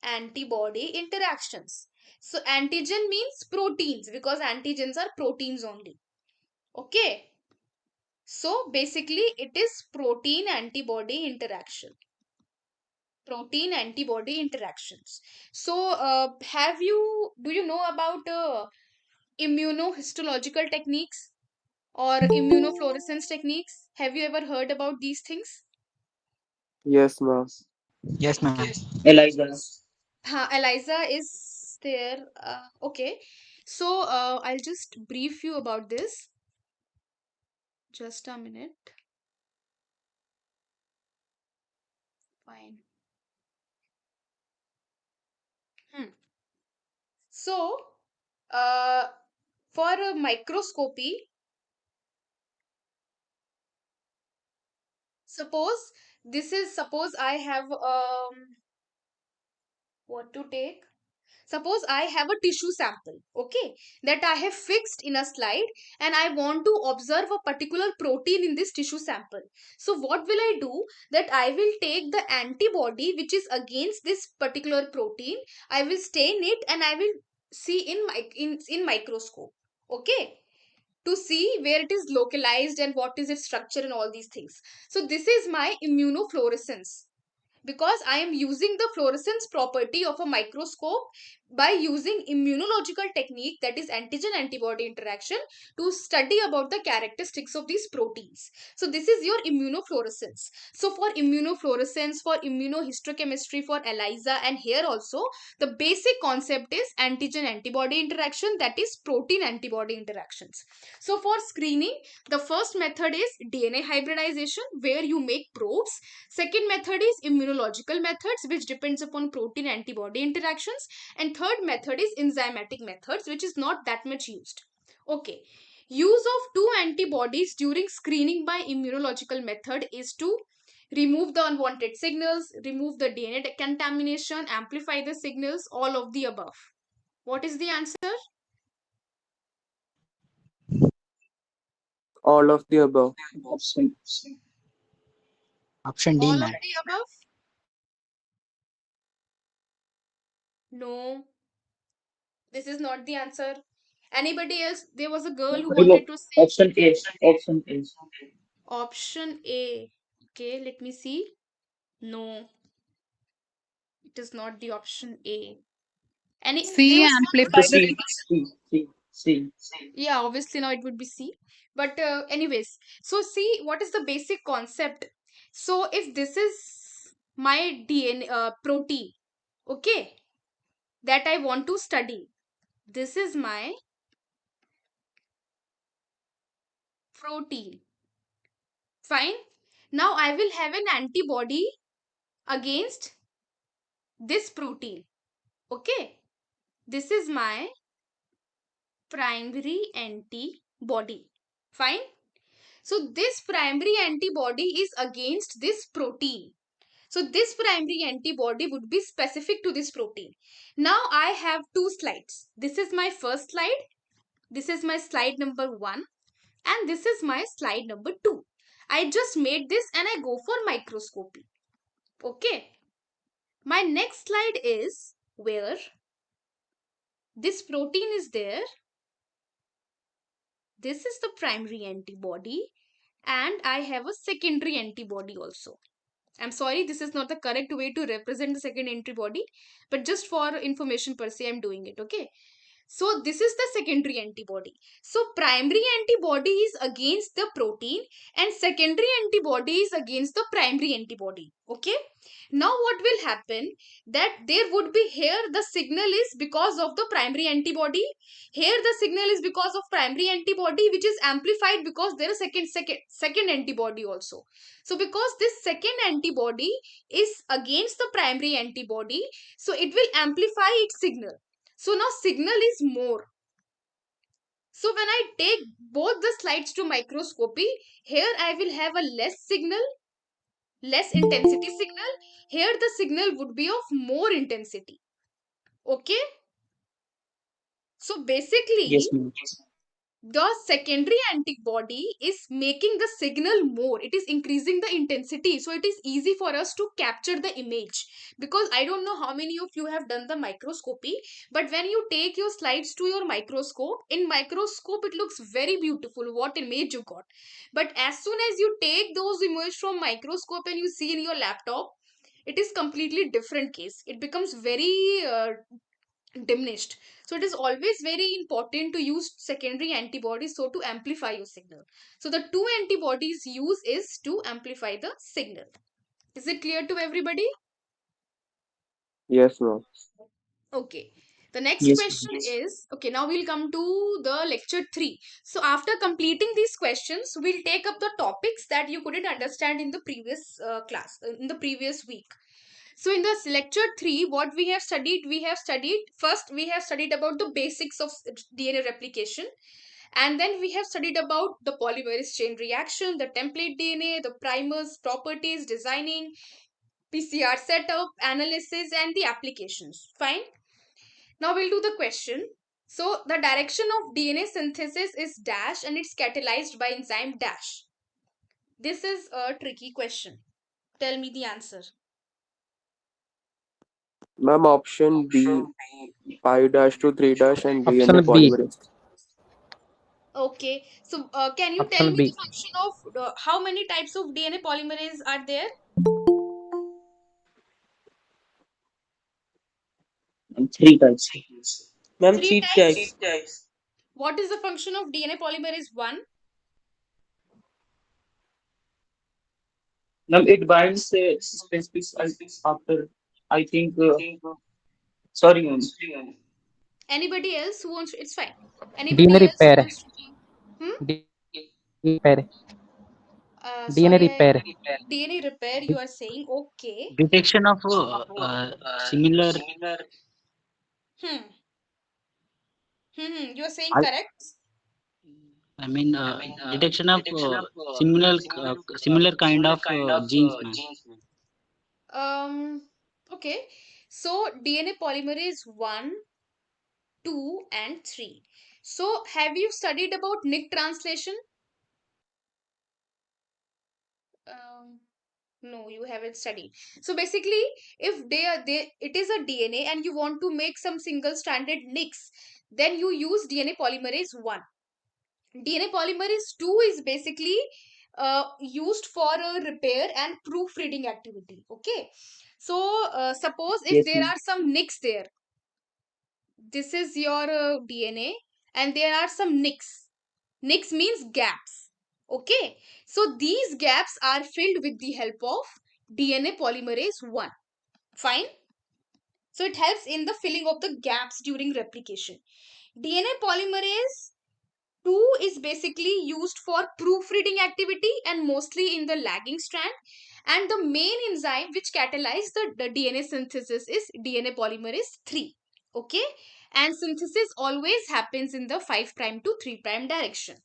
antibody interactions. So antigen means proteins because antigens are proteins only. Okay. So basically it is protein antibody interaction. Protein antibody interactions. So, do you know about immunohistological techniques or immunofluorescence techniques? Have you ever heard about these things? Yes, ma'am. Yes, ma'am. Eliza. Eliza is there. Okay. So, I'll just brief you about this. Just a minute. Fine. Hmm. So, uh, for a microscopy, suppose I have what to take. Suppose I have a tissue sample, okay, that I have fixed in a slide and I want to observe a particular protein in this tissue sample. So what will I do? That I will take the antibody which is against this particular protein, I will stain it and I will see in microscope, okay, to see where it is localized and what is its structure and all these things. So this is my immunofluorescence, because I am using the fluorescence property of a microscope by using immunological technique, that is antigen antibody interaction, to study about the characteristics of these proteins. So this is your immunofluorescence. So for immunofluorescence, for immunohistochemistry, for ELISA, and here also the basic concept is antigen antibody interaction, that is protein antibody interactions. So for screening, the first method is DNA hybridization, where you make probes. Second method is immunological methods, which depends upon protein antibody interactions. And third method is enzymatic methods, which is not that much used. Okay. Use of two antibodies during screening by immunological method is to remove the unwanted signals, remove the DNA contamination, amplify the signals, all of the above. What is the answer? All of the above. Option. Option D, All of ma'am. the above? No, this is not the answer. Anybody else? There was a girl who wanted Remove. to say Option A. Option A. option A. Okay, let me see. No, it is not the option A. There C, was one The amplify the girl. C. signal. C. Yeah, obviously now it would be C. But anyways, so see what is the basic concept. So if this is my DNA protein, okay, that I want to study. This is my protein. Fine. Now I will have an antibody against this protein. Okay. This is my primary antibody. Fine. So this primary antibody is against this protein. So this primary antibody would be specific to this protein. Now I have two slides. This is my first slide. This is my slide number 1. And this is my slide number 2. I just made this and I go for microscopy. Okay. My next slide is where this protein is there. This is the primary antibody and I have a secondary antibody also. I'm sorry, this is not the correct way to represent the second antibody, but just for information per se, I'm doing it, okay? So this is the secondary antibody. So primary antibody is against the protein and secondary antibody is against the primary antibody. Okay. Now what will happen, that there would be here the signal is because of the primary antibody. Here the signal is because of primary antibody, which is amplified because there is second antibody also. So because this second antibody is against the primary antibody, so it will amplify its signal. So now signal is more. So when I take both the slides to microscopy, here I will have a less signal, less intensity signal. Here the signal would be of more intensity. Okay. So basically, Yes, ma'am. the secondary antibody is making the signal more, it is increasing the intensity, so it is easy for us to capture the image. Because I don't know how many of you have done the microscopy, but when you take your slides to your microscope, in microscope it looks very beautiful what image you got, but as soon as you take those images from microscope and you see in your laptop, it is completely different case. It becomes very diminished. So it is always very important to use secondary antibodies so to amplify your signal. So the two antibodies use is to amplify the signal. Is it clear to everybody? Yes, ma'am. Okay. The next Yes, ma'am. question is, okay, now we'll come to the lecture 3. So after completing these questions, we'll take up the topics that you couldn't understand in the previous class, in the previous week. So in this lecture 3, what we have studied, first we have studied about the basics of DNA replication. And then we have studied about the polymerase chain reaction, the template DNA, the primers, properties, designing, PCR setup, analysis, and the applications. Fine. Now we'll do the question. So the direction of DNA synthesis is dash and it's catalyzed by enzyme dash. This is a tricky question. Tell me the answer. Ma'am, option B, pi dash to 3 dash and DNA Option B. polymerase. Okay. So can you tell Option me the B. function of how many types of DNA polymerase are there? And three types. Ma'am, Three three types. types. What is the function of DNA polymerase 1? Now it binds specific after, I think, sorry, ma'am. Anybody else who wants? It's fine. DNA Anybody else who repair. wants to? Hmm. DNA repair. DNA Sorry, repair. DNA repair. You are saying okay. Detection of similar. Hmm. You are saying I, correct. I mean, detection of similar kind of genes, man. Okay. So DNA polymerase 1, 2, and 3. So have you studied about Nick translation? Um, no, you haven't studied. So basically, if it is a DNA and you want to make some single stranded nicks, then you use DNA polymerase 1. DNA polymerase 2 is basically used for a repair and proofreading activity. Okay. So suppose if Yes, there ma'am. are some nicks there, this is your DNA, and there are some nicks. Nicks means gaps. Okay. So these gaps are filled with the help of DNA polymerase 1. Fine. So it helps in the filling of the gaps during replication. DNA polymerase 2 is basically used for proofreading activity and mostly in the lagging strand. And the main enzyme which catalyzes the DNA synthesis is DNA polymerase 3. Okay. And synthesis always happens in the 5' to 3' direction.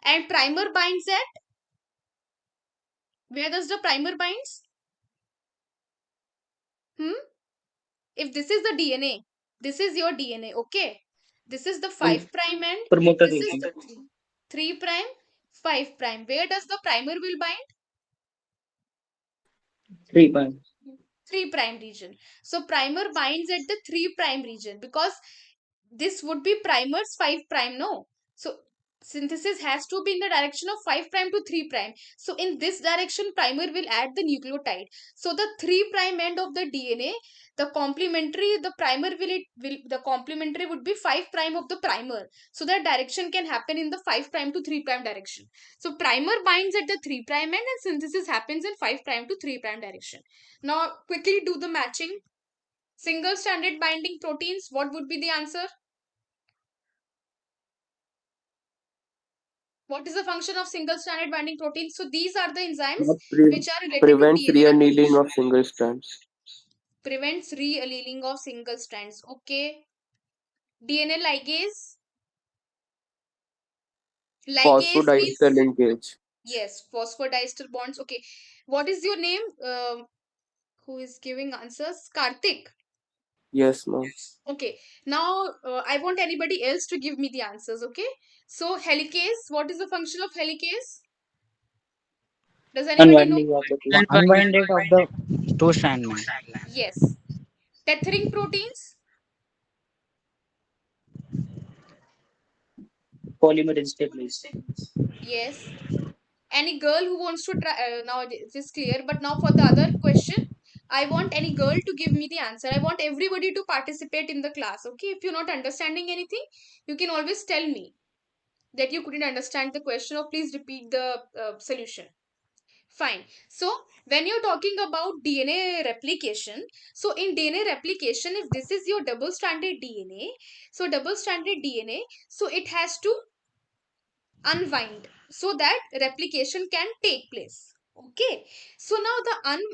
And primer binds at, where does the primer binds? Hmm? If this is the DNA, this is your DNA, okay? This is the And 5' and promoter this is region, the 3', 5'. Where does the primer will bind? 3 point. 3' region. So primer binds at the 3' region because this would be primer's 5', no? So synthesis has to be in the direction of 5' to 3'. So in this direction, primer will add the nucleotide. So the 3' end of the DNA, the primer will the complementary would be 5' of the primer. So that direction can happen in the 5' to 3' direction. So primer binds at the 3' end and synthesis happens in 5' to 3' direction. Now quickly do the matching. Single stranded binding proteins, what would be the answer? What is the function of single stranded binding proteins? So these are the enzymes Ma'am, which are related to prevents DNA reannealing replication. of single strands. Prevents re-alleling of single strands. Okay. DNA ligase. Ligase Phosphodiester means, linkage. yes, phosphodiester bonds. Okay. What is your name? Who is giving answers? Karthik. Yes, ma'am. Okay. Now I want anybody else to give me the answers. Okay. So helicase. What is the function of helicase? Does anybody know? Unwinding of the two. Unwind. Unwinded of the two strand, man. Yes. Tethering proteins. Polymerase stabilize. Yes. Any girl who wants to try, now it is clear, but now for the other question, I want any girl to give me the answer. I want everybody to participate in the class. Okay, if you're not understanding anything, you can always tell me that you couldn't understand the question, or please repeat the solution. Fine. So, when you're talking about DNA replication, so in DNA replication, if this is your double stranded DNA, so double stranded DNA, so it has to unwind so that replication can take place. Okay, so now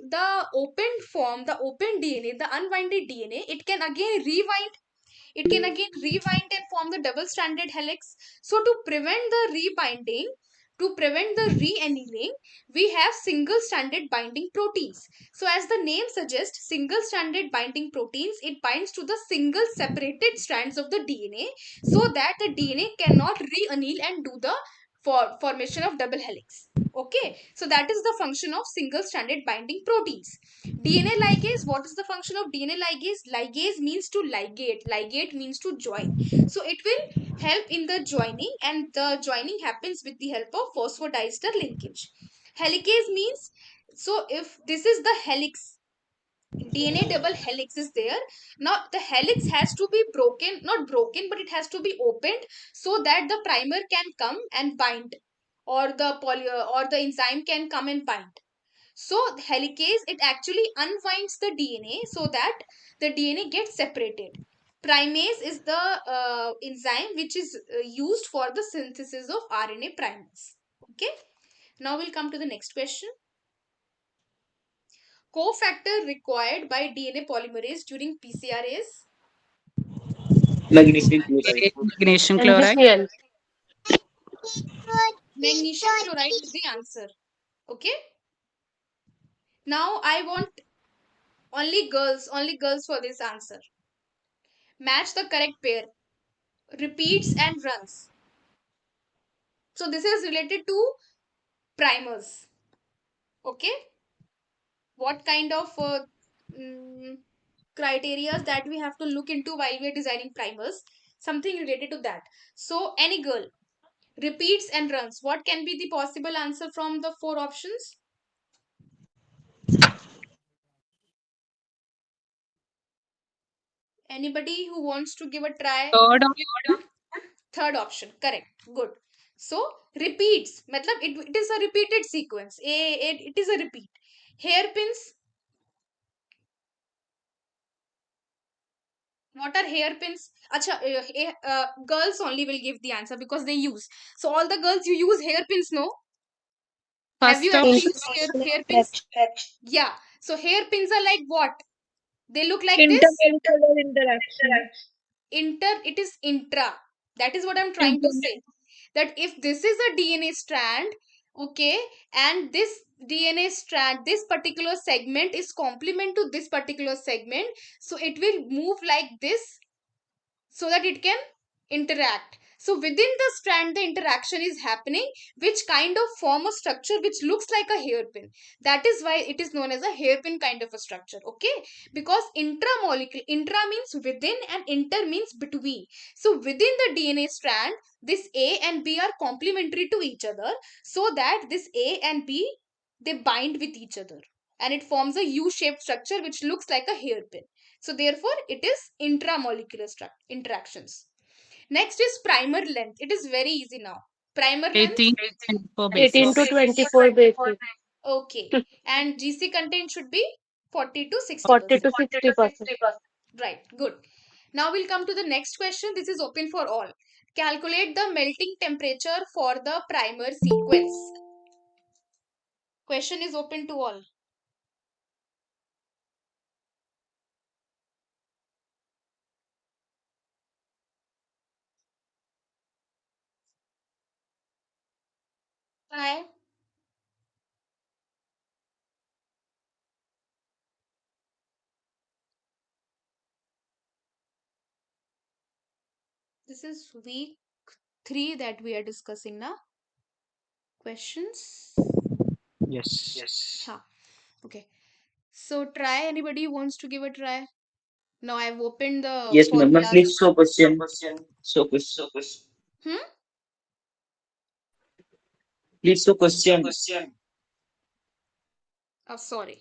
the opened form, the open DNA, the unwinded DNA, it can again rewind, and form the double stranded helix. So to prevent the rebinding, to prevent the re-annealing, we have single stranded binding proteins. So as the name suggests, single stranded binding proteins, it binds to the single separated strands of the DNA so that the DNA cannot re-anneal and do the formation of double helix. Okay, so that is the function of single stranded binding proteins. DNA ligase, what is the function of DNA ligase? Ligase means to ligate, ligate means to join. So it will help in the joining, and the joining happens with the help of phosphodiester linkage. Helicase means, so if this is the helix, DNA double helix is there. Now the helix has to be broken, not broken, but it has to be opened so that the primer can come and bind, or the or the enzyme can come and bind. So helicase, it actually unwinds the DNA so that the DNA gets separated. Primase is the enzyme which is used for the synthesis of RNA primers. Okay. Now we'll come to the next question. Cofactor required by DNA polymerase during PCR is Magnesium chloride. Magnesium chloride. NGCL. magnesium chloride is the answer. Okay. Now I want only girls for this answer. Match the correct pair. Repeats and runs. So this is related to primers. Okay. What kind of criteria that we have to look into while we are designing primers? Something related to that. So any girl repeats and runs. What can be the possible answer from the four options? Anybody who wants to give a try? Third option. Third option. Correct. Good. So repeats. Matlab it is a repeated sequence. It is a repeat. Hairpins. What are hairpins? Acha, girls only will give the answer because they use. So all the girls, you use hairpins, no? Have you First ever option. used hairpins? Yeah. So hairpins are like what? They look like this. Intermolecular interaction. It is intra. That is what I'm trying to Inter- say. That if this is a DNA strand, okay, and this DNA strand, this particular segment is complement to this particular segment, so it will move like this so that it can interact. So within the strand, the interaction is happening, which kind of form a structure which looks like a hairpin. That is why it is known as a hairpin kind of a structure. Okay, because intramolecule, intra means within and inter means between. So within the DNA strand, this A and B are complementary to each other, so that this A and B, they bind with each other, and it forms a U-shaped structure which looks like a hairpin. So therefore, it is intramolecular interactions. Next is primer length. It is very easy now. Primer length. 18 per 18 to basis. 24 basis. Okay. And GC content should be 40 to 40 60%. to 60%. Right. Good. Now we'll come to the next question. This is open for all. Calculate the melting temperature for the primer sequence. Question is open to all. Try. This is week 3 that we are discussing now. Questions? Yes. Ha. Okay. So try. Anybody who wants to give a try? Now I've opened the Yes, ma'am. Ma'am, formulas. please show question. Show question. Hmm? Please show question. Oh, sorry.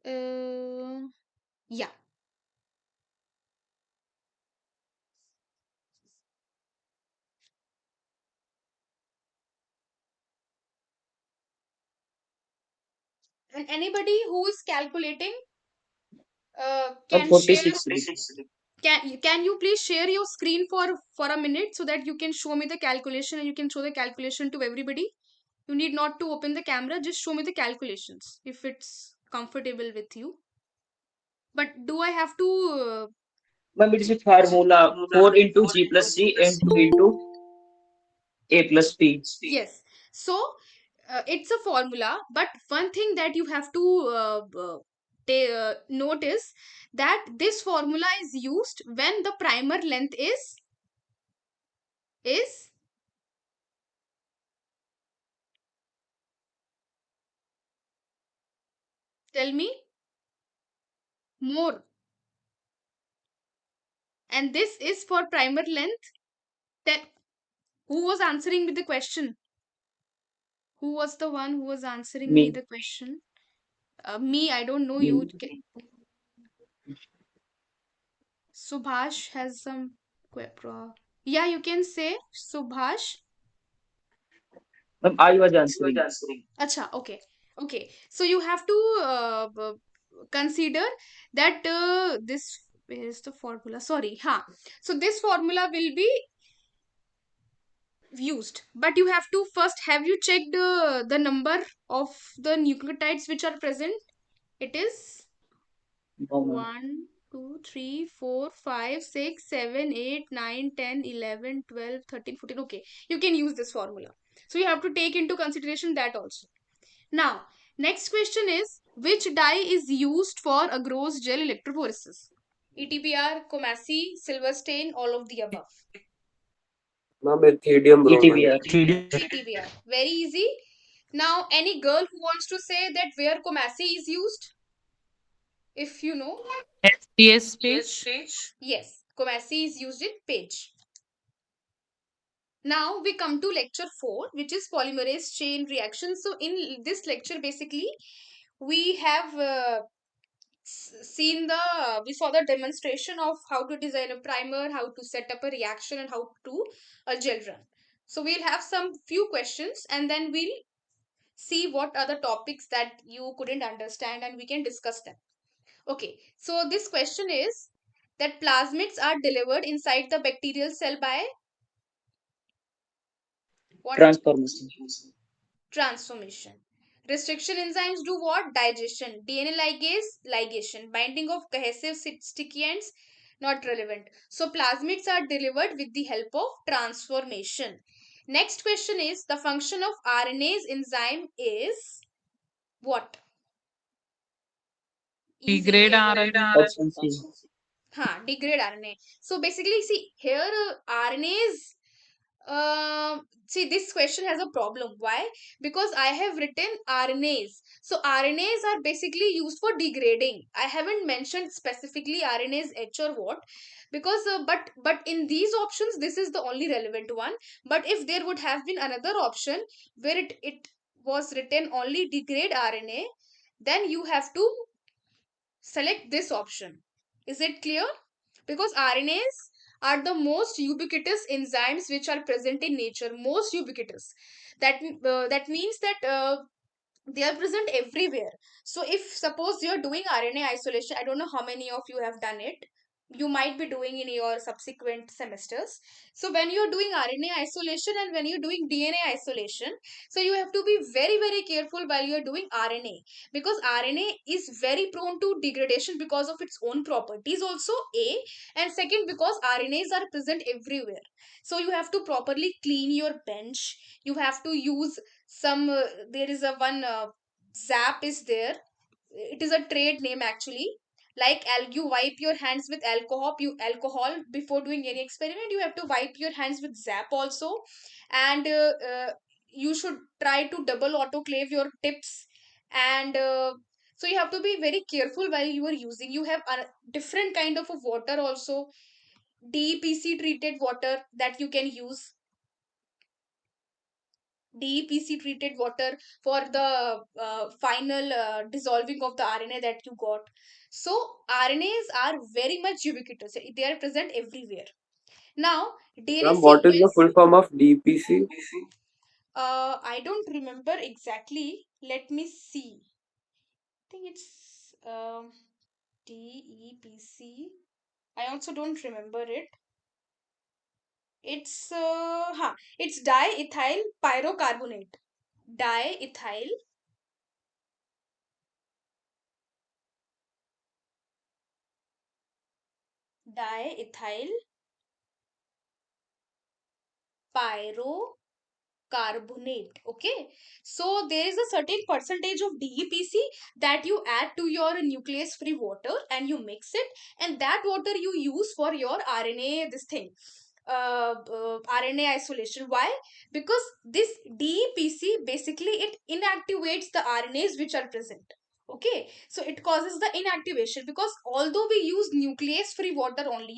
Uh, yeah. And anybody who is calculating, can share your 46. can you please share your screen for a minute so that you can show me the calculation and you can show the calculation to everybody. You need not to open the camera, just show me the calculations if it's comfortable with you. But do I have to Ma'am, it is a formula 4 into G plus C and 2 into A plus P. yes. So it's a formula, but one thing that you have to notice that this formula is used when the primer length is tell me more, and this is for primer length. Then who was answering me the question? Who was the one who was answering me Me. the question? Me, I don't know you. Me. Subhash has some yeah, you can say Subhash. Ma'am, I was answering. Acha, okay. Okay. So you have to consider that this where is the formula? Sorry, huh. So this formula will be used, but you have to first have you checked the number of the nucleotides which are present? It is No, ma'am. 1, 2, 3, 4, 5, 6, 7, 8, 9, 10, 11, 12, 13, 14. Okay, you can use this formula. So you have to take into consideration that also. Now, next question is which dye is used for agarose gel electrophoresis? ETBR, Comasi, silver stain, all of the above. Ma'am, Ethereum bromide. ETBR. ETBR. Very easy. Now, any girl who wants to say that where Comasi is used, if you know. SPS page. Yes, Comasi is used in page. Now we come to lecture 4, which is polymerase chain reaction. So in this lecture, basically, we have we saw the demonstration of how to design a primer, how to set up a reaction, and how to a gel run. So we'll have some few questions, and then we'll see what are the topics that you couldn't understand, and we can discuss them. Okay, so this question is that plasmids are delivered inside the bacterial cell by what? Transformation. Transformation. Restriction enzymes do what? Digestion. DNA ligase, ligation. Binding of cohesive sticky ends, not relevant. So plasmids are delivered with the help of transformation. Next question is the function of RNase enzyme is what? Easy. Degrade RNA. Option C. Degrade RNA. So basically, see here RNAs. See, this question has a problem. Why? Because I have written RNAs. So RNAs are basically used for degrading. I haven't mentioned specifically RNAs H or what, because but in these options, this is the only relevant one. But if there would have been another option where it was written only degrade RNA, then you have to select this option. Is it clear? Because RNAs are the most ubiquitous enzymes which are present in nature, most ubiquitous. That means that they are present everywhere. So if suppose you're doing RNA isolation, I don't know how many of you have done it. You might be doing in your subsequent semesters. So when you're doing RNA isolation and when you're doing DNA isolation, so you have to be very very careful while you're doing RNA, because RNA is very prone to degradation because of its own properties also, A, and second because RNAs are present everywhere. So you have to properly clean your bench. You have to use some there is a one zap is there. It is a trade name actually. Like you wipe your hands with alcohol before doing any experiment. You have to wipe your hands with zap also. And you should try to double autoclave your tips. And so you have to be very careful while you are using. You have a different kind of a water also, DPC treated water that you can use. DEPC treated water for the final dissolving of the RNA that you got. So RNAs are very much ubiquitous. They are present everywhere. Now, DNA Ma'am, what is the sequence. full form of DPC? I don't remember exactly. Let me see. I think it's DEPC. I also don't remember it. It's diethyl pyrocarbonate. Diethyl diethyl pyrocarbonate. Okay, so there is a certain percentage of DEPC that you add to your nucleus free water and you mix it, and that water you use for your RNA, this thing, RNA isolation. Why? Because this DEPC basically it inactivates the RNAs which are present. Okay, so it causes the inactivation, because although we use nucleus free water only,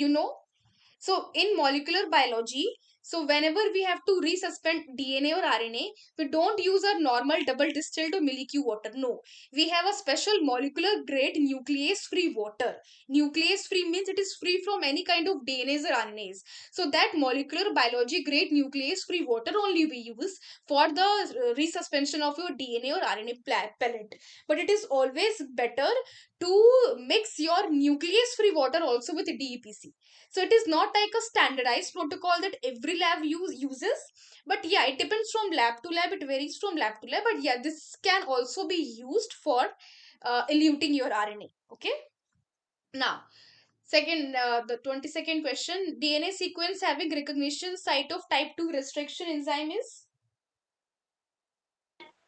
so in molecular biology, so whenever we have to resuspend DNA or RNA, we don't use our normal double distilled or milky water. No, we have a special molecular grade nuclease free water. Nuclease free means it is free from any kind of DNAs or RNAs. So that molecular biology grade nuclease free water only we use for the resuspension of your DNA or RNA pellet. But it is always better to mix your nuclease free water also with DEPC. So it is not like a standardized protocol that every lab uses, but yeah, it depends from lab to lab, it varies from lab to lab, but yeah, this can also be used for eluting your RNA. Okay, now second, the 22nd question, DNA sequence having recognition site of type 2 restriction enzyme is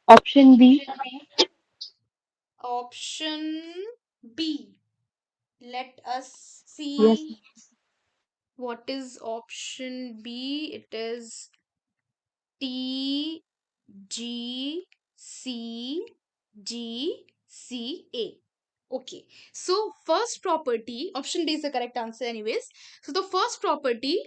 Option B. option B. Let us Yes. see what is option B. It is T G C G C A. Okay. So first property, option B is the correct answer anyways. So the first property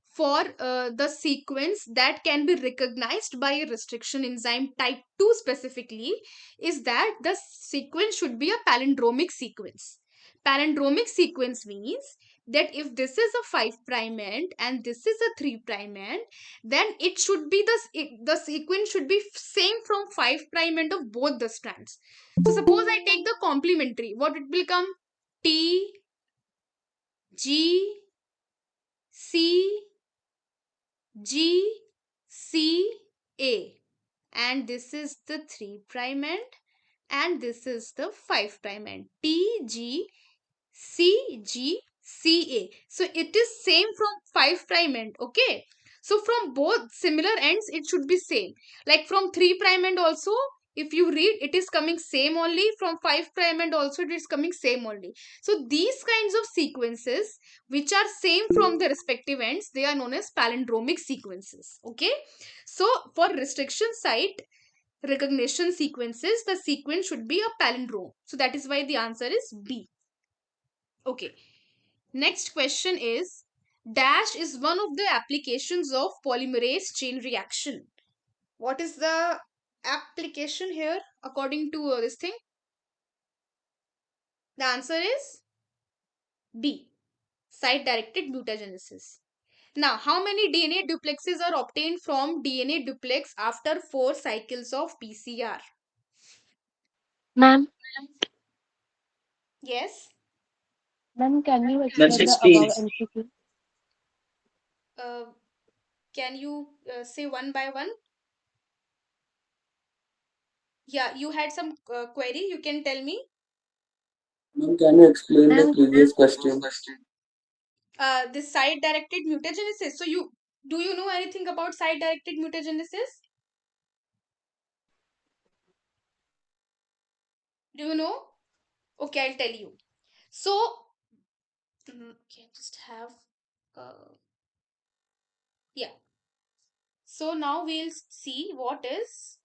for the sequence that can be recognized by a restriction enzyme type 2 specifically is that the sequence should be a palindromic sequence. Palindromic sequence means that if this is a 5' end and this is a 3' end, then it should be the sequence should be same from 5' end of both the strands. So suppose I take the complementary, what it will come? T G C G C A, and this is the 3' end and this is the 5' end. T G C G C A. So it is same from 5' end. Okay. So from both similar ends, it should be same. Like from 3' end also, if you read, it is coming same only. From 5' end also, it is coming same only. So these kinds of sequences, which are same from the respective ends, they are known as palindromic sequences. Okay. So for restriction site recognition sequences, the sequence should be a palindrome. So that is why the answer is B. Okay. Next question is, dash is one of the applications of polymerase chain reaction. What is the application here according to this thing? The answer is B. Site directed mutagenesis. Now, how many DNA duplexes are obtained from DNA duplex after 4 cycles of PCR? Ma'am, Yes. ma'am, can you Then explain the 16. above MCQ? Uh, can you say one by one? Yeah, you had some query. You can tell me. Ma'am, can you explain the Ma'am, previous question? This site directed mutagenesis. So you know anything about site directed mutagenesis? Do you know? Okay, I'll tell you. So okay, just have yeah. So now we'll see what is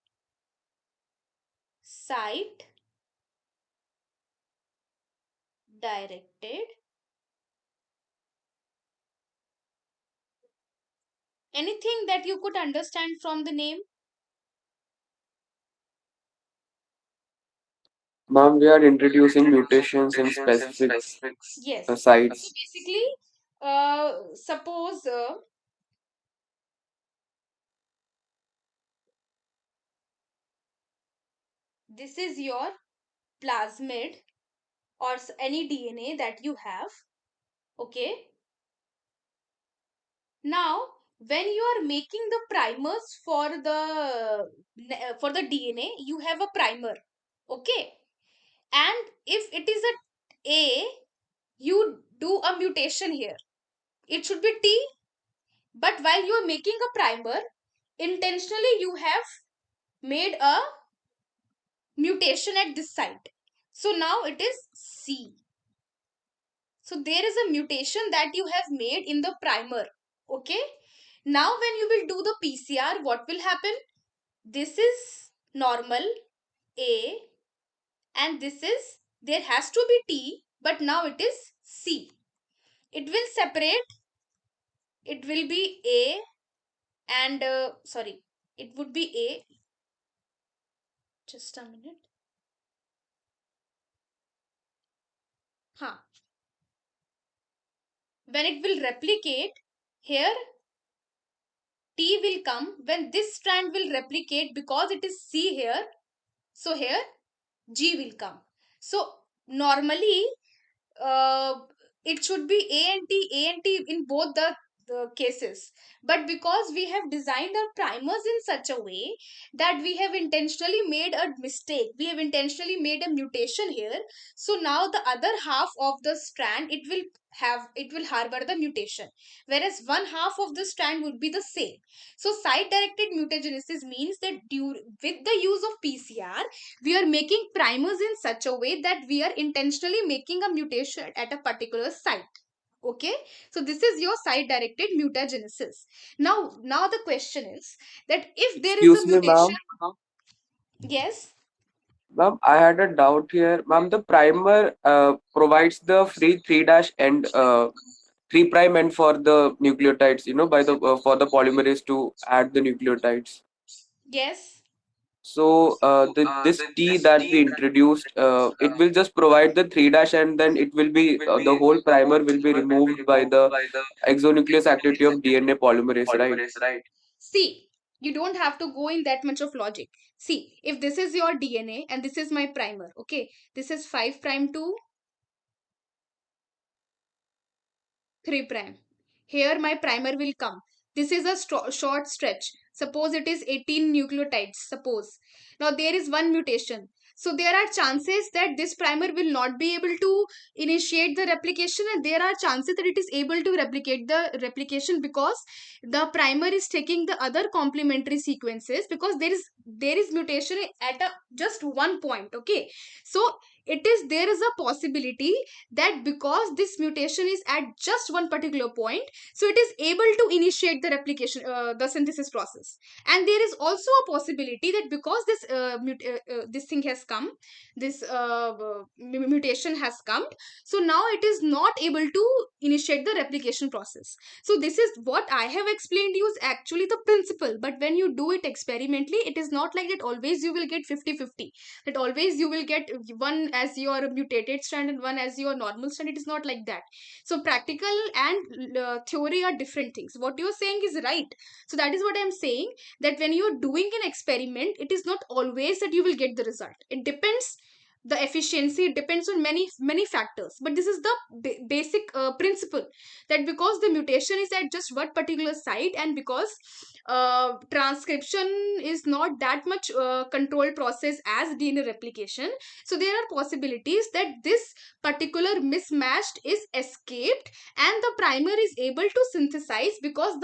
site directed. Anything that you could understand from the name? Ma'am, we are introducing mutations in specific Yes. So sites. basically, suppose this is your plasmid or any DNA that you have. Okay. Now, when you are making the primers for the DNA, you have a primer. Okay. And if it is a, you do a mutation here. It should be T, but while you are making a primer, intentionally you have made a mutation at this site. So now it is C. So there is a mutation that you have made in the primer. Okay. Now when you will do the PCR, what will happen? This is normal A, and this is, there has to be T, but now it is C. It will separate, it will be A and sorry, it would be A. Just a minute. Huh. When it will replicate, here T will come. When this strand will replicate, because it is C here, so here G will come. So normally uh, it should be A and T in both the cases. But because we have designed our primers in such a way that we have intentionally made a mistake, we have intentionally made a mutation here. So now the other half of the strand, it will harbor the mutation, whereas one half of the strand would be the same. So site directed mutagenesis means that with the use of PCR, we are making primers in such a way that we are intentionally making a mutation at a particular site. Okay, so this is your site directed mutagenesis. Now the question is that if there is a Excuse me, mutation. ma'am. Yes. Ma'am, I had a doubt here. Ma'am, the primer provides the free 3 dash end 3 prime end for the nucleotides, by the for the polymerase to add the nucleotides. Yes. So this T that we introduced, it will just provide the 3 dash, and then it will be the whole primer will be removed by the exonuclease activity of DNA polymerase, right? See, you don't have to go in that much of logic. See, if this is your DNA and this is my primer, okay, this is 5 prime to 3 prime. Here my primer will come. This is a short stretch. Suppose it is 18 nucleotides. Suppose. Now there is one mutation. So there are chances that this primer will not be able to initiate the replication, and there are chances that it is able to replicate the replication because the primer is taking the other complementary sequences, because there is mutation at just one point. Okay. So there is a possibility that because this mutation is at just one particular point, so it is able to initiate the replication, the synthesis process. And there is also a possibility that because this thing has come, this mutation has come, so now it is not able to initiate the replication process. So this is what I have explained you is actually the principle, but when you do it experimentally, it is not like that always you will get 50-50, that always you will get one as your mutated strand and one as your normal strand. It is not like that. So practical and theory are different things. What you're saying is right. So that is what I'm saying, that when you're doing an experiment, it is not always that you will get the result. It depends, the efficiency, it depends on many factors, but this is the basic principle, that because the mutation is at just one particular site, and because transcription is not that much controlled process as DNA replication, so there are possibilities that this particular mismatched is escaped and the primer is able to synthesize, because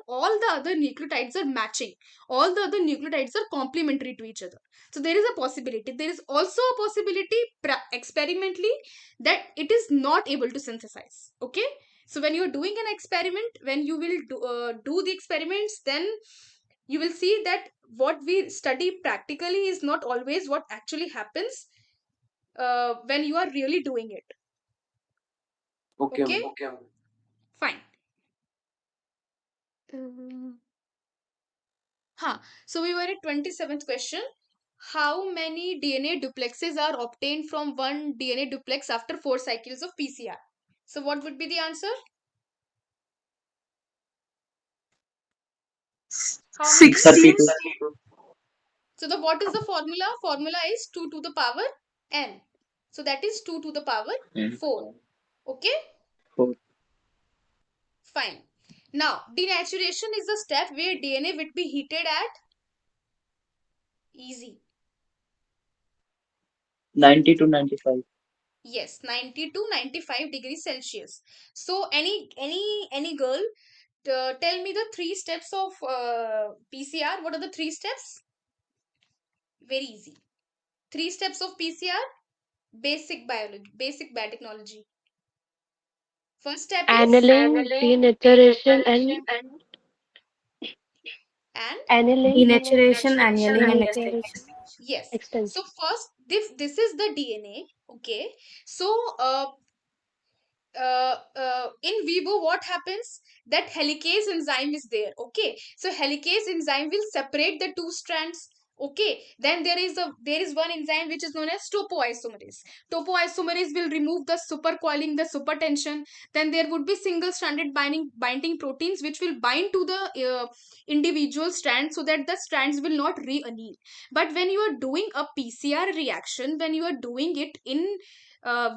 all the other nucleotides are matching, all the other nucleotides are complementary to each other. So there is a possibility. There is also a possibility experimentally that it is not able to synthesize. Okay. So when you're doing an experiment, when you will do the experiments, then you will see that what we study practically is not always what actually happens when you are really doing it. Okay, Okay. ma'am. Fine. Um, huh. So we were at 27th question. How many DNA duplexes are obtained from one DNA duplex after 4 cycles of PCR? So what would be the answer? How many? 16. 32. So the what is the formula? Formula is 2 to the power n. So that is 2 to the power And 4. Okay, 4. fine. Now, denaturation is the step where DNA will be heated at easy. 90 to 95. Yes, 90 to 95 degrees Celsius. So any girl, tell me the three steps of PCR. What are the three steps? Very easy. Three steps of PCR. Basic biology, basic biotechnology. First step is Annealing, denaturation, and and annealing, Denaturation, annealing, and denaturation, extension. yes. So extension. first, this is the DNA. Okay. So in vivo what happens, that helicase enzyme is there. Okay, so helicase enzyme will separate the two strands. Okay, then there is one enzyme which is known as topoisomerase. Topoisomerase will remove the supercoiling, the supertension. Then there would be single stranded binding proteins which will bind to the individual strand so that the strands will not re-anneal. But when you are doing a PCR reaction, when you are doing it in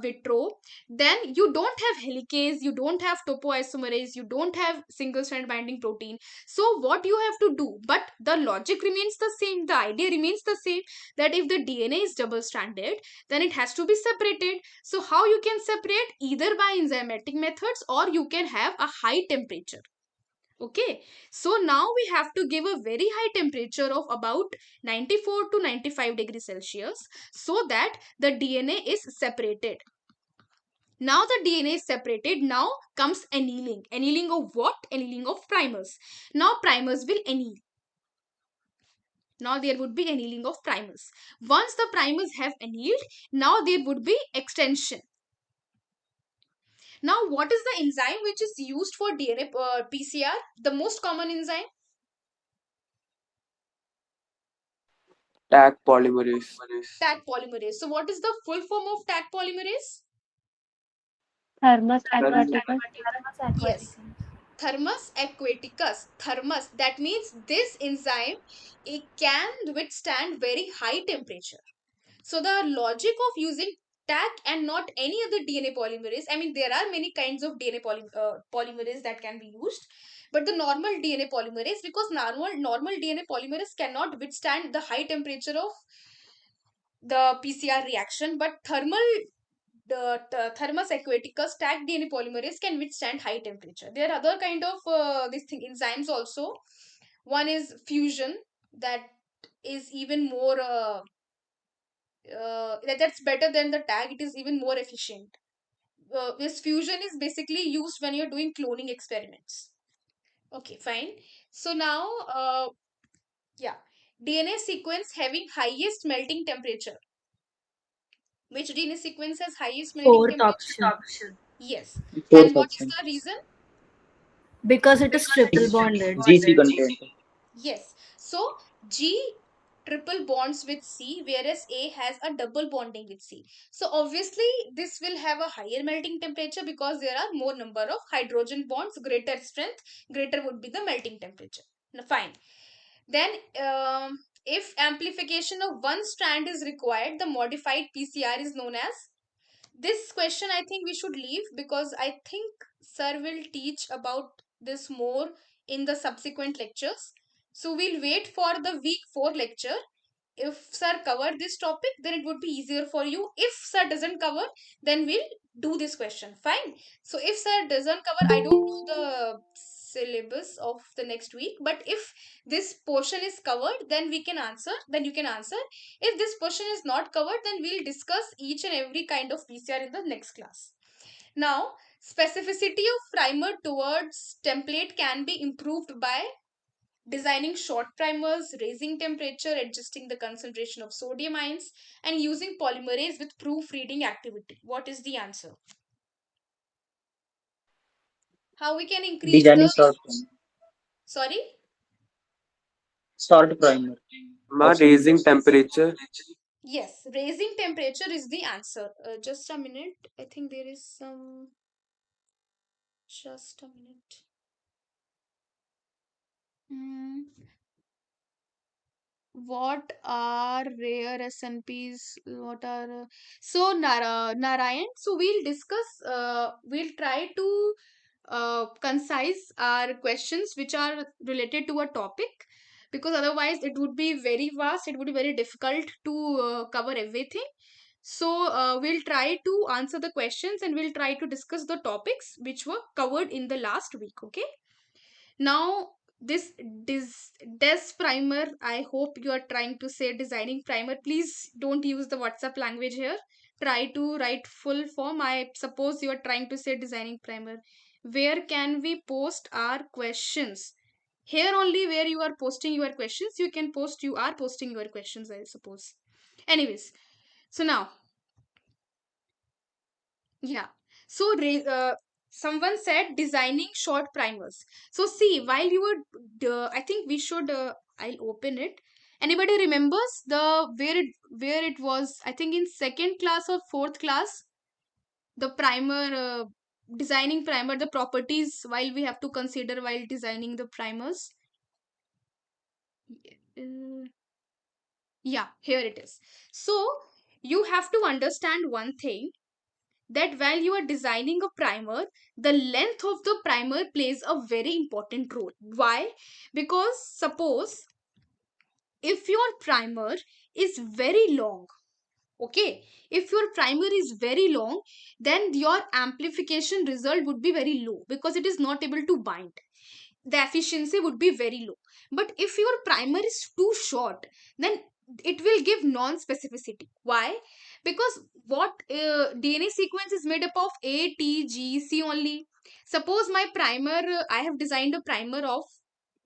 vitro, then you don't have helicase, you don't have topoisomerase, you don't have single strand binding protein. So what you have to do, but the logic remains the same, the idea remains the same, that if the DNA is double stranded, then it has to be separated. So how you can separate? Either by enzymatic methods, or you can have a high temperature. Okay, so now we have to give a very high temperature of about 94 to 95 degrees Celsius so that the DNA is separated. Now the DNA is separated. Now comes annealing. Annealing of what? Annealing of primers. Now primers will anneal. Now there would be annealing of primers. Once the primers have annealed, now there would be extension. Now what is the enzyme which is used for DNA PCR? The most common enzyme? Tag polymerase. Tag polymerase. So what is the full form of tag polymerase? Thermus Thermo- aquaticus. Thermus Yes. aquaticum. Thermus aquaticus. Thermus. That means this enzyme, it can withstand very high temperature. So the logic of using tag and not any other DNA polymerase, I mean there are many kinds of DNA polymerase that can be used, but the normal DNA polymerase, because normal DNA polymerase cannot withstand the high temperature of the PCR reaction, but the Thermus aquaticus tag DNA polymerase can withstand high temperature. There are other kind of this thing enzymes also. One is fusion, that is even more that's better than the tag. It is even more efficient. This fusion is basically used when you're doing cloning experiments. Okay, fine. So now, yeah, DNA sequence having highest melting temperature. Which DNA sequence has highest melting Fourth temperature? option. Yes. And Fourth what is option. the reason? Because it is triple bonded. GC content. Yes. So G triple bonds with C, whereas A has a double bonding with C. So obviously this will have a higher melting temperature because there are more number of hydrogen bonds, greater strength, greater would be the melting temperature. Now, fine. Then if amplification of one strand is required, the modified PCR is known as. This question I think we should leave because I think sir will teach about this more in the subsequent lectures. So we'll wait for the week 4 lecture. If sir covered this topic, then it would be easier for you. If sir doesn't cover, then we'll do this question. Fine. So if sir doesn't cover, I don't know the syllabus of the next week, but if this portion is covered, then we can answer, then you can answer. If this portion is not covered, then we'll discuss each and every kind of PCR in the next class. Now, specificity of primer towards template can be improved by designing short primers, raising temperature, adjusting the concentration of sodium ions, and using polymerase with proofreading activity. What is the answer? How we can increase Designing the. sort primer. Sorry? Sort primer. Ma, raising temperature. Yes, raising temperature is the answer. Just a minute. I think there is some. Just a minute. Hmm. What are rare SNPs? What are so Narayan? So we'll discuss. We'll try to concise our questions which are related to a topic, because otherwise it would be very vast. It would be very difficult to cover everything. So we'll try to answer the questions and we'll try to discuss the topics which were covered in the last week. Okay. Now, this des primer, I hope you are trying to say designing primer. Please don't use the WhatsApp language here. Try to write full form. I suppose you are trying to say designing primer. Where can we post our questions? Here only where you are posting your questions, you are posting your questions, I suppose. Anyways, so now, yeah. So, someone said designing short primers. So, see, while you were, I think we should. I'll open it. Anybody remembers the where it was? I think in second class or fourth class, the primer, designing primer, the properties while we have to consider while designing the primers. Uh, yeah, here it is. So, you have to understand one thing, that while you are designing a primer, the length of the primer plays a very important role. Why? Because suppose if your primer is very long, okay, if your primer is very long, then your amplification result would be very low because it is not able to bind. The efficiency would be very low. But if your primer is too short, then it will give non-specificity. Why? Because what DNA sequence is made up of A, T, G, C only. Suppose my primer, I have designed a primer of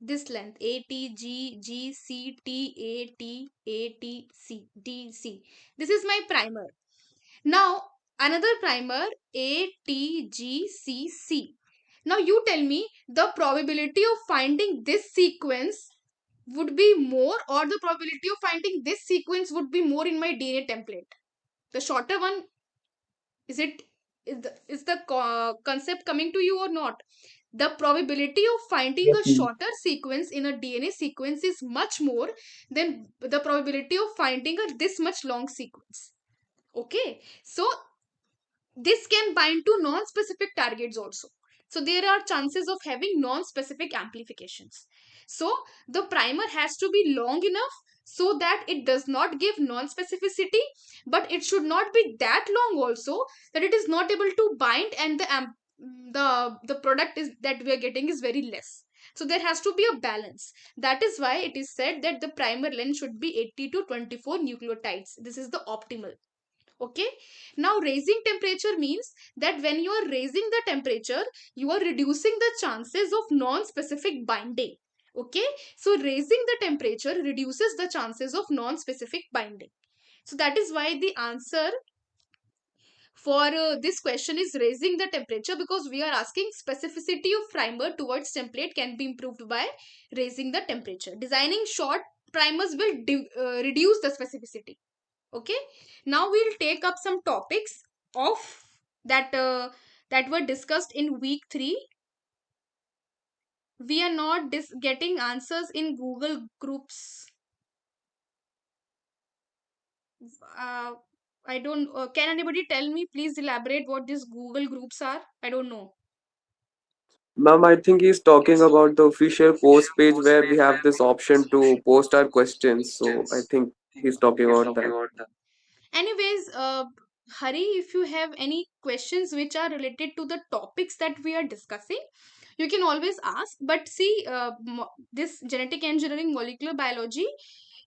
this length: A, T, G, G, C, T, A, T, A, T, C, D, C. This is my primer. Now, another primer A, T, G, C, C. Now, you tell me the probability of finding this sequence would be more, or the probability of finding this sequence would be more in my DNA template. The shorter one, is it is the concept coming to you or not? The probability of finding Yes, a ma'am. shorter sequence in a DNA sequence is much more than the probability of finding a this much long sequence. Okay, so this can bind to non-specific targets also. So there are chances of having non-specific amplifications. So the primer has to be long enough so that it does not give non-specificity, but it should not be that long also that it is not able to bind, and the product is that we are getting is very less. So there has to be a balance. That is why it is said that the primer length should be 80 to 24 nucleotides. This is the optimal. Okay. Now, raising temperature means that when you are raising the temperature, you are reducing the chances of non-specific binding. Okay. So, raising the temperature reduces the chances of non-specific binding. So, that is why the answer for this question is raising the temperature, because we are asking specificity of primer towards template can be improved by raising the temperature. Designing short primers will reduce the specificity. Okay. Now we'll take up some topics of that were discussed in week 3. We are not getting answers in Google groups. uh, I don't can anybody tell me, please elaborate what these Google groups are? I don't know. Ma'am, I think he's talking about the official post page where we have this option to post our questions. So I think he's talking about that. Anyways, Hari, if you have any questions which are related to the topics that we are discussing, you can always ask. But see, this genetic engineering, molecular biology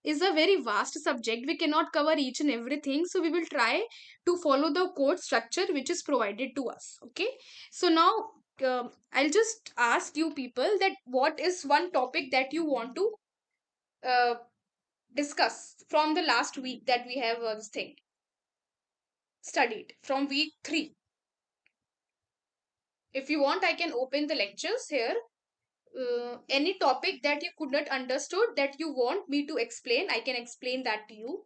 is a very vast subject. We cannot cover each and everything. So we will try to follow the code structure which is provided to us. Okay. So now I'll just ask you people that what is one topic that you want to uh, discuss from the last week that we have this thing studied from week 3. If you want, I can open the lectures here. any topic that you could not understood that you want me to explain, I can explain that to you,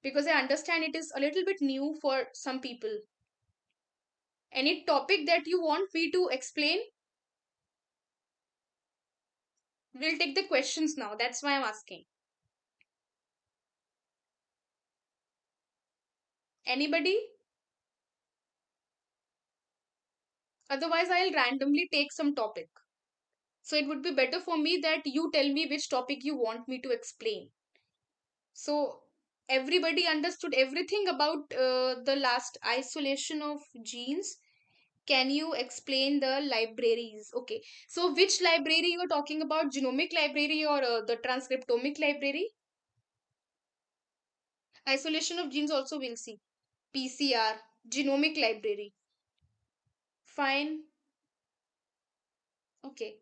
because I understand it is a little bit new for some people. Any topic that you want me to explain? We'll take the questions now. That's why I'm asking. Anybody? Otherwise, I'll randomly take some topic. So it would be better for me that you tell me which topic you want me to explain. So everybody understood everything about the last isolation of genes. Can you explain the libraries? Okay. So which library you are talking about? Genomic library or the transcriptomic library? Isolation of genes also we'll see. PCR, genomic library. Fine. Okay.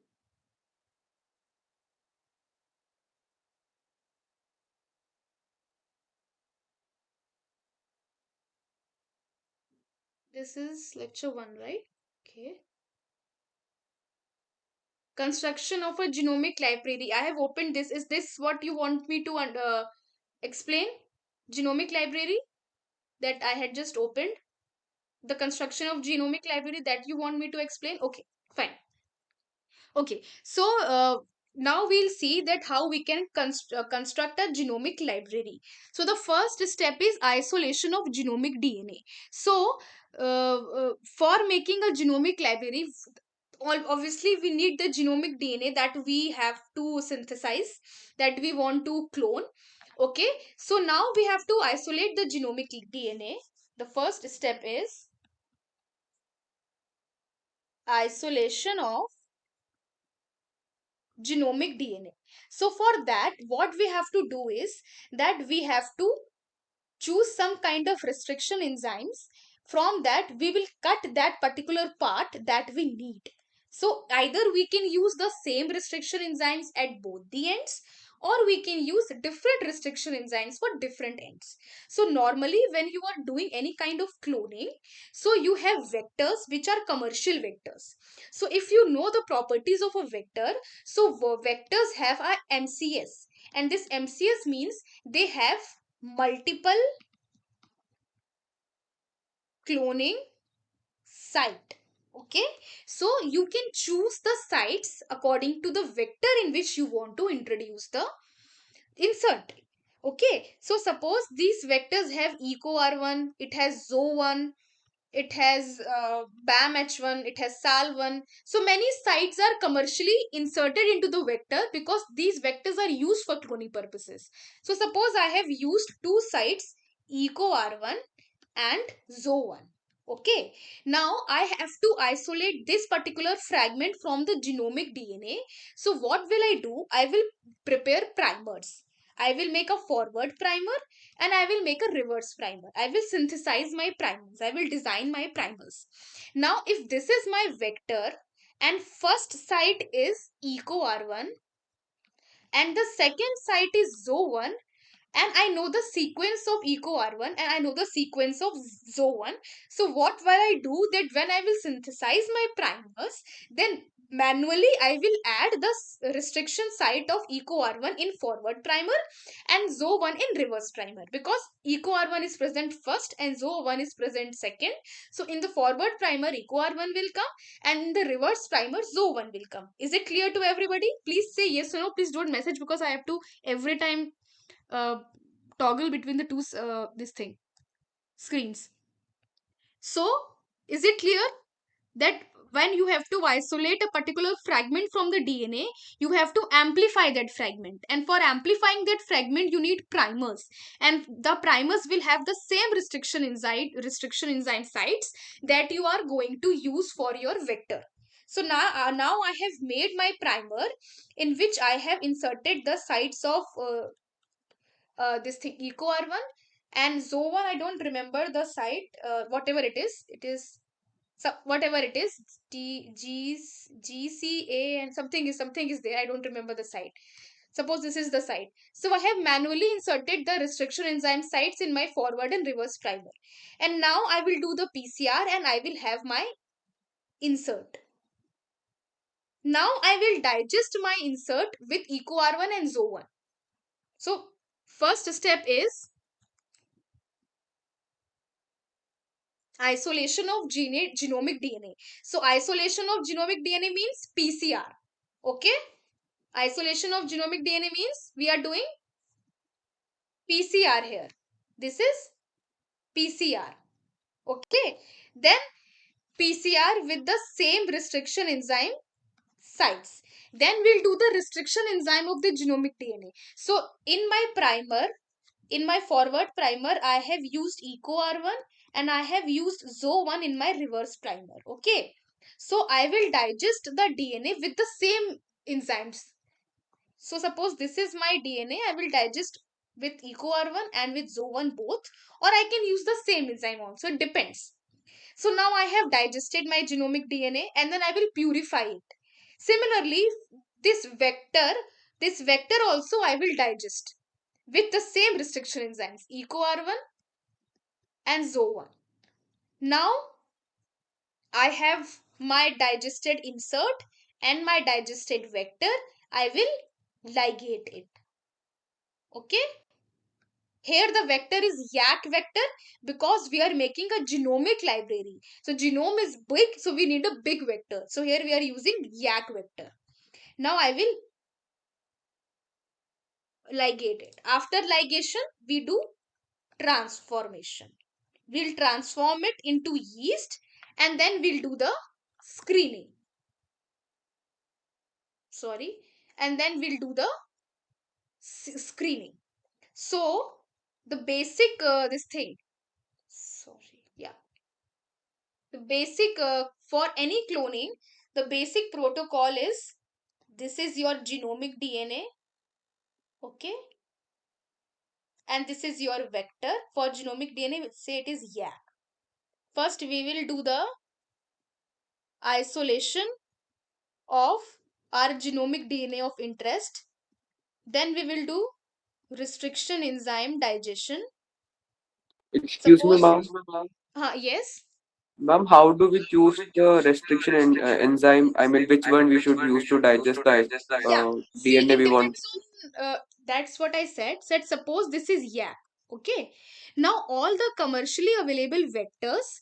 This is lecture 1, right? Okay. Construction of a genomic library. I have opened this. Is this what you want me to explain? Genomic library that I had just opened. The construction of genomic library that you want me to explain. Okay, fine. Okay, so now we'll see that how we can construct a genomic library. So the first step is isolation of genomic DNA. So for making a genomic library, obviously we need the genomic DNA that we have to synthesize, that we want to clone. Okay, so now we have to isolate the genomic DNA. The first step is isolation of genomic DNA. So for that, what we have to do is that we have to choose some kind of restriction enzymes. From that, we will cut that particular part that we need. So either we can use the same restriction enzymes at both the ends, or we can use different restriction enzymes for different ends. So normally when you are doing any kind of cloning, so you have vectors which are commercial vectors. So if you know the properties of a vector, so vectors have a MCS, and this MCS means they have multiple cloning site. Okay, so you can choose the sites according to the vector in which you want to introduce the insert. Okay, so suppose these vectors have eco r1, it has zo1, it has bam h1, it has sal1. So many sites are commercially inserted into the vector because these vectors are used for cloning purposes. So suppose I have used two sites, eco r1 and zo1. Okay, now I have to isolate this particular fragment from the genomic DNA. So what will I do? I will prepare primers. I will make a forward primer and I will make a reverse primer. I will synthesize my primers. I will design my primers. Now, if this is my vector and first site is eco r1 and the second site is zo1, and I know the sequence of eco r1 and I know the sequence of zo1. So what will I do that when I will synthesize my primers, then manually I will add the restriction site of eco r1 in forward primer and zo1 in reverse primer, because eco r1 is present first and zo1 is present second. So in the forward primer eco r1 will come and in the reverse primer zo1 will come. Is it clear to everybody? Please say yes or no. Please don't message because I have to every time uh, toggle between the two this thing screens. So is it clear that when you have to isolate a particular fragment from the DNA, you have to amplify that fragment, and for amplifying that fragment you need primers, and the primers will have the same restriction enzyme sites that you are going to use for your vector. So now I have made my primer in which I have inserted the sites of this thing eco r1 and zo1. I don't remember the site, whatever it is so whatever it is, gca and something is there, I don't remember the site. Suppose this is the site, so I have manually inserted the restriction enzyme sites in my forward and reverse primer, and now I will do the PCR and I will have my insert. Now I will digest my insert with EcoR1 and ZO1. So first step is isolation of genomic DNA. So isolation of genomic DNA means PCR. Okay? Isolation of genomic DNA means we are doing PCR here. This is PCR. Okay? Then PCR with the same restriction enzyme sites. Then we'll do the restriction enzyme of the genomic DNA. So in my primer, in my forward primer, I have used EcoR1 and I have used ZO1 in my reverse primer. Okay. So I will digest the DNA with the same enzymes. So suppose this is my DNA, I will digest with EcoR1 and with ZO1 both, or I can use the same enzyme also. It depends. So now I have digested my genomic DNA and then I will purify it. Similarly, this vector also I will digest with the same restriction enzymes, EcoR1 and ZO1. Now I have my digested insert and my digested vector. I will ligate it. Okay. Here the vector is YAC vector because we are making a genomic library. So genome is big, so we need a big vector. So here we are using YAC vector. Now I will ligate it. After ligation, we do transformation. We'll transform it into yeast and then we'll do the screening. Sorry. And then we'll do the screening. So the basic this thing. Sorry. Yeah. The basic for any cloning, the basic protocol is this is your genomic DNA. Okay. And this is your vector. For genomic DNA, say it is YAC. First, we will do the isolation of our genomic DNA of interest. Then we will do restriction enzyme digestion. Excuse me, Suppose, ma'am. yes. Ma'am, how do we choose the restriction enzyme? I mean, which one we should use to digest the Yeah. See, DNA it we want? depends on, that's what I said. Said, suppose this is YAC. Okay. Now, all the commercially available vectors,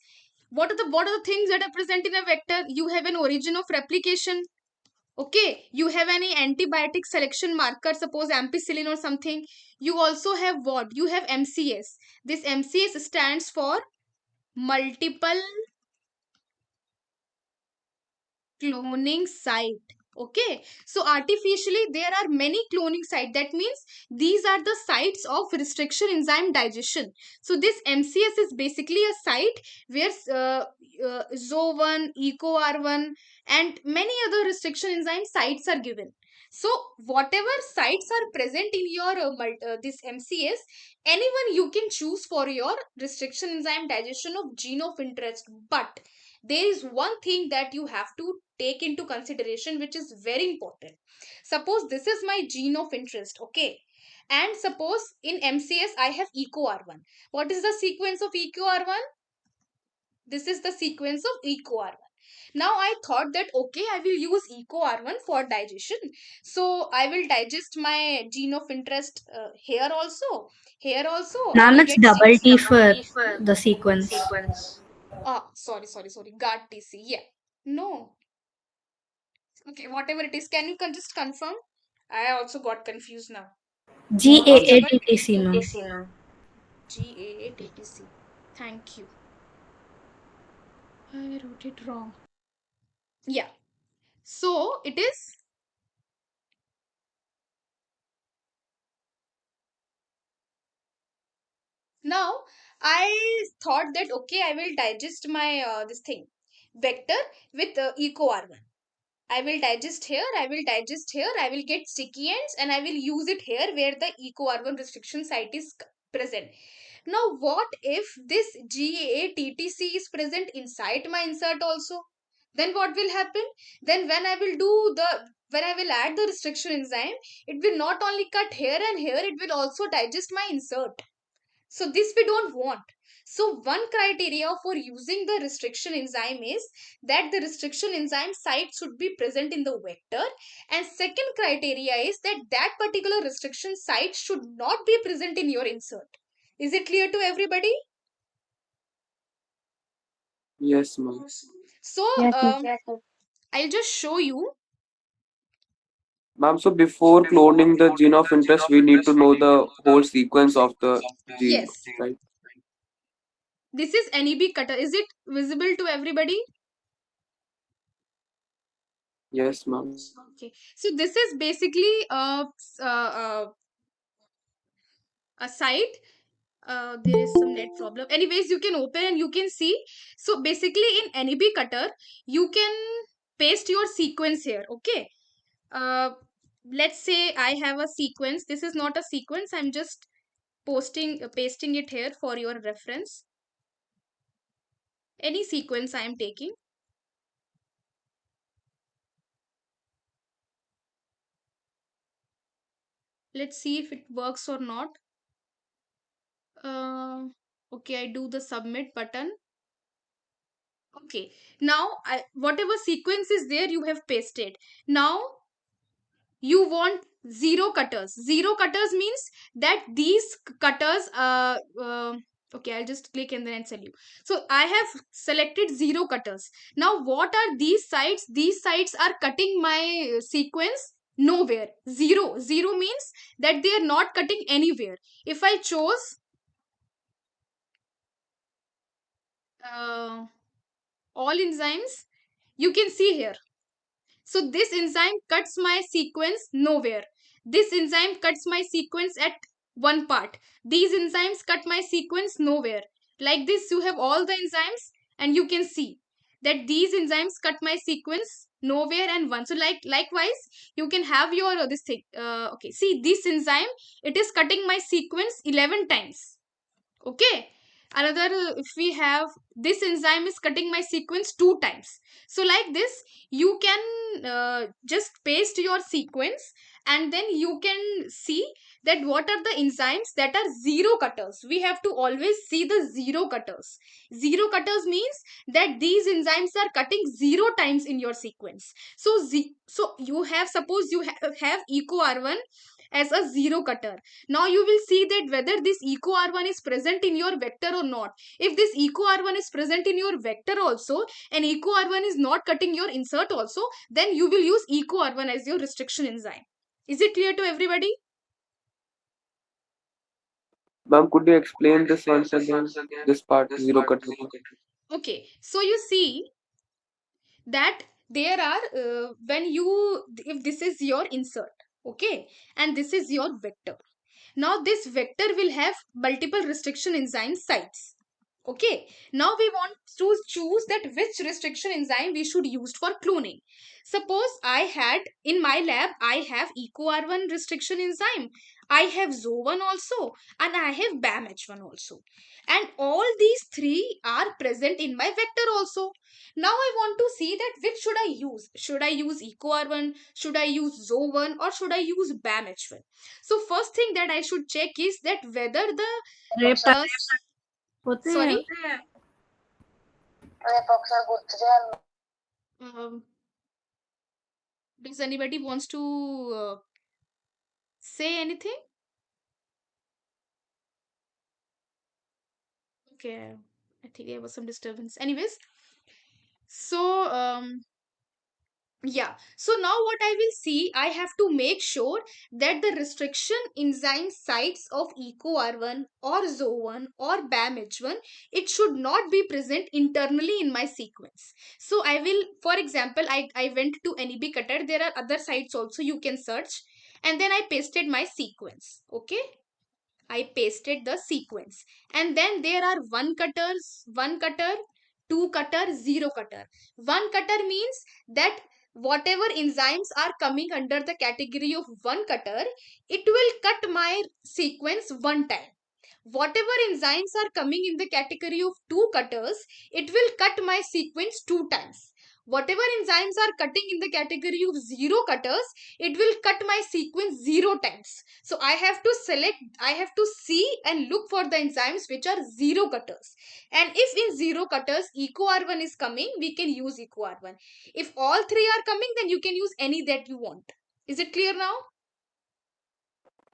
what are the things that are present in a vector? You have an origin of replication. Okay, you have any antibiotic selection marker, suppose ampicillin or something. You also have what? You have MCS. This MCS stands for multiple cloning site. Okay, so artificially there are many cloning sites. That means these are the sites of restriction enzyme digestion. So this MCS is basically a site where ZO1, EcoR1 and many other restriction enzyme sites are given. So whatever sites are present in your this MCS, anyone you can choose for your restriction enzyme digestion of gene of interest. But there is one thing that you have to take into consideration which is very important. Suppose this is my gene of interest, okay, and suppose in MCS I have EcoR1. What is the sequence of EcoR1? This is the sequence of EcoR1. Now I thought that okay, I will use EcoR1 for digestion, so I will digest my gene of interest here also. Here also I Ma'am, will it's get double six. T for the sequence. Ah, sorry. Guard TC. Yeah. No. Okay, whatever it is, can you just confirm? I also got confused now. Ma'am, Whatever GAATTC, ma'am. GAATTC. Thank you. I wrote it wrong. Yeah. So it is now. I thought that okay, I will digest my this thing vector with EcoR1. I will digest here, I will digest here, I will get sticky ends and I will use it here where the EcoR1 restriction site is present. Now, what if this GATTC is present inside my insert also? Then what will happen? Then when I will add the restriction enzyme, it will not only cut here and here, it will also digest my insert. So this we don't want. So one criteria for using the restriction enzyme is that the restriction enzyme site should be present in the vector, and second criteria is that that particular restriction site should not be present in your insert. Is it clear to everybody? Yes, ma'am. So Yes, ma'am. I'll just show you. Ma'am, so before cloning the gene of interest, we need to know the whole sequence of the gene, Yes, right? this is NEB cutter. Is it visible to everybody? Yes, ma'am. Okay, so this is basically a site. There is some net problem. Anyways, you can open and you can see. So basically in NEB cutter, you can paste your sequence here. Okay. Uh, let's say I have a sequence. This is not a sequence. I'm just pasting it here for your reference. Any sequence I am taking. Let's see if it works or not. Uh, okay, I do the submit button. Okay, now whatever sequence is there, you have pasted. Now you want zero cutters. Zero cutters means that these cutters okay, I'll just click and then tell you. So I have selected zero cutters. Now what are these sites? These sites are cutting my sequence nowhere. Zero means that they are not cutting anywhere. If I chose all enzymes, you can see here. So this enzyme cuts my sequence nowhere. This enzyme cuts my sequence at one part. These enzymes cut my sequence nowhere. Like this, you have all the enzymes and you can see that these enzymes cut my sequence nowhere and one. So likewise, you can have your this thing. Okay, see this enzyme, it is cutting my sequence 11 times. Okay, another if we have this enzyme is cutting my sequence 2 times. So like this you can just paste your sequence and then you can see that what are the enzymes that are zero cutters. We have to always see the zero cutters. Zero cutters means that these enzymes are cutting 0 times in your sequence. So you have, suppose you have eco r1 as a zero cutter. Now you will see that whether this eco r1 is present in your vector or not. If this eco r1 is present in your vector also and eco r1 is not cutting your insert also, then you will use eco r1 as your restriction enzyme. Is it clear to everybody? Ma'am, could you explain this once again? This part, zero cutter part. Okay, so you see that there are when you, if this is your insert, okay, and this is your vector. Now this vector will have multiple restriction enzyme sites. Okay, now we want to choose that which restriction enzyme we should use for cloning. Suppose I had in my lab, I have eco r1 restriction enzyme, I have zo1 also, and I have bamh1 also, and all these three are present in my vector also. Now I want to see that which should I use. Should I use eco r1, should I use zo1, or should I use bamh1? So first thing that I should check is that whether the uh, sorry, um, does anybody wants to say anything? Okay, I think there was some disturbance. Anyways, so yeah, so now what I will see, I have to make sure that the restriction enzyme sites of eco r1 or zo1 or bamh1, it should not be present internally in my sequence. So I will, for example, I went to NEB cutter, there are other sites also you can search, and then I pasted my sequence. Okay, I pasted the sequence, and then there are one cutter, two cutter, zero cutter. One cutter means that whatever enzymes are coming under the category of one cutter, it will cut my sequence one time. Whatever enzymes are coming in the category of two cutters, it will cut my sequence 2 times. Whatever enzymes are cutting in the category of zero cutters, it will cut my sequence 0 times. So I have to select, I have to see and look for the enzymes which are zero cutters. And if in zero cutters eco R1 is coming, we can use eco R1. If all three are coming, then you can use any that you want. Is it clear now?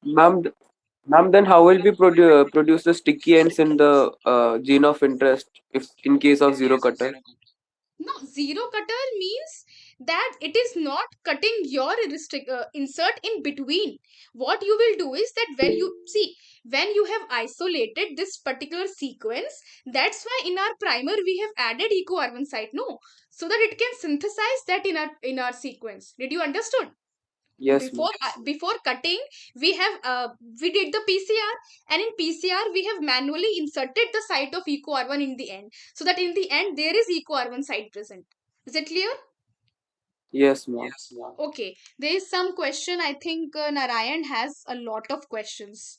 Ma'am, ma'am, then how will we produce the sticky ends in the gene of interest if in case of zero cutter? No, zero cutter means that it is not cutting your insert in between. What you will do is that when you see, when you have isolated this particular sequence, that's why in our primer we have added eco R1 site, no, so that it can synthesize that in our sequence. Did you understood? Yes, ma'am. Before cutting, we have we did the PCR, and in PCR we have manually inserted the site of eco R1 in the end, so that in the end there is eco R1 site present. Is it clear? Yes, ma'am. Okay, there is some question. I think Narayan has a lot of questions.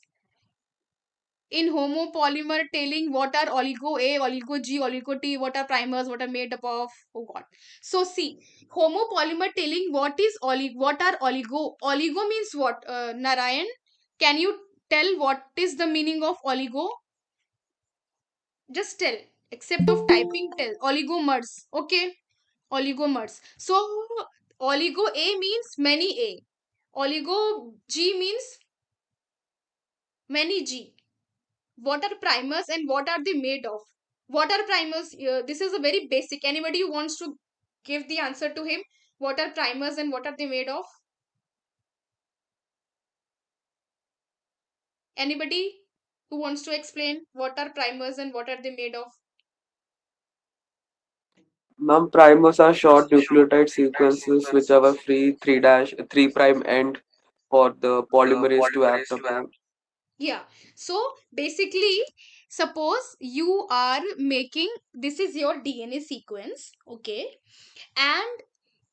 In homopolymer tailing, what are oligo A, oligo G, oligo T, what are primers, what are made up of? Oh god. So see, homopolymer tailing, what are oligo? Oligo means what? Narayan, can you tell what is the meaning of oligo? Just tell. Except of typing, tell. Oligomers. Okay, oligomers. So oligo A means many A, oligo G means many G. What are primers and what are they made of? What are primers? This is a very basic. Anybody who wants to give the answer to him? What are primers and what are they made of? Anybody who wants to explain what are primers and what are they made of? Ma'am, primers are short nucleotide sequences which have a free 3 prime end for the polymerase to act upon. Yeah. So basically, suppose you are making, this is your DNA sequence, okay, and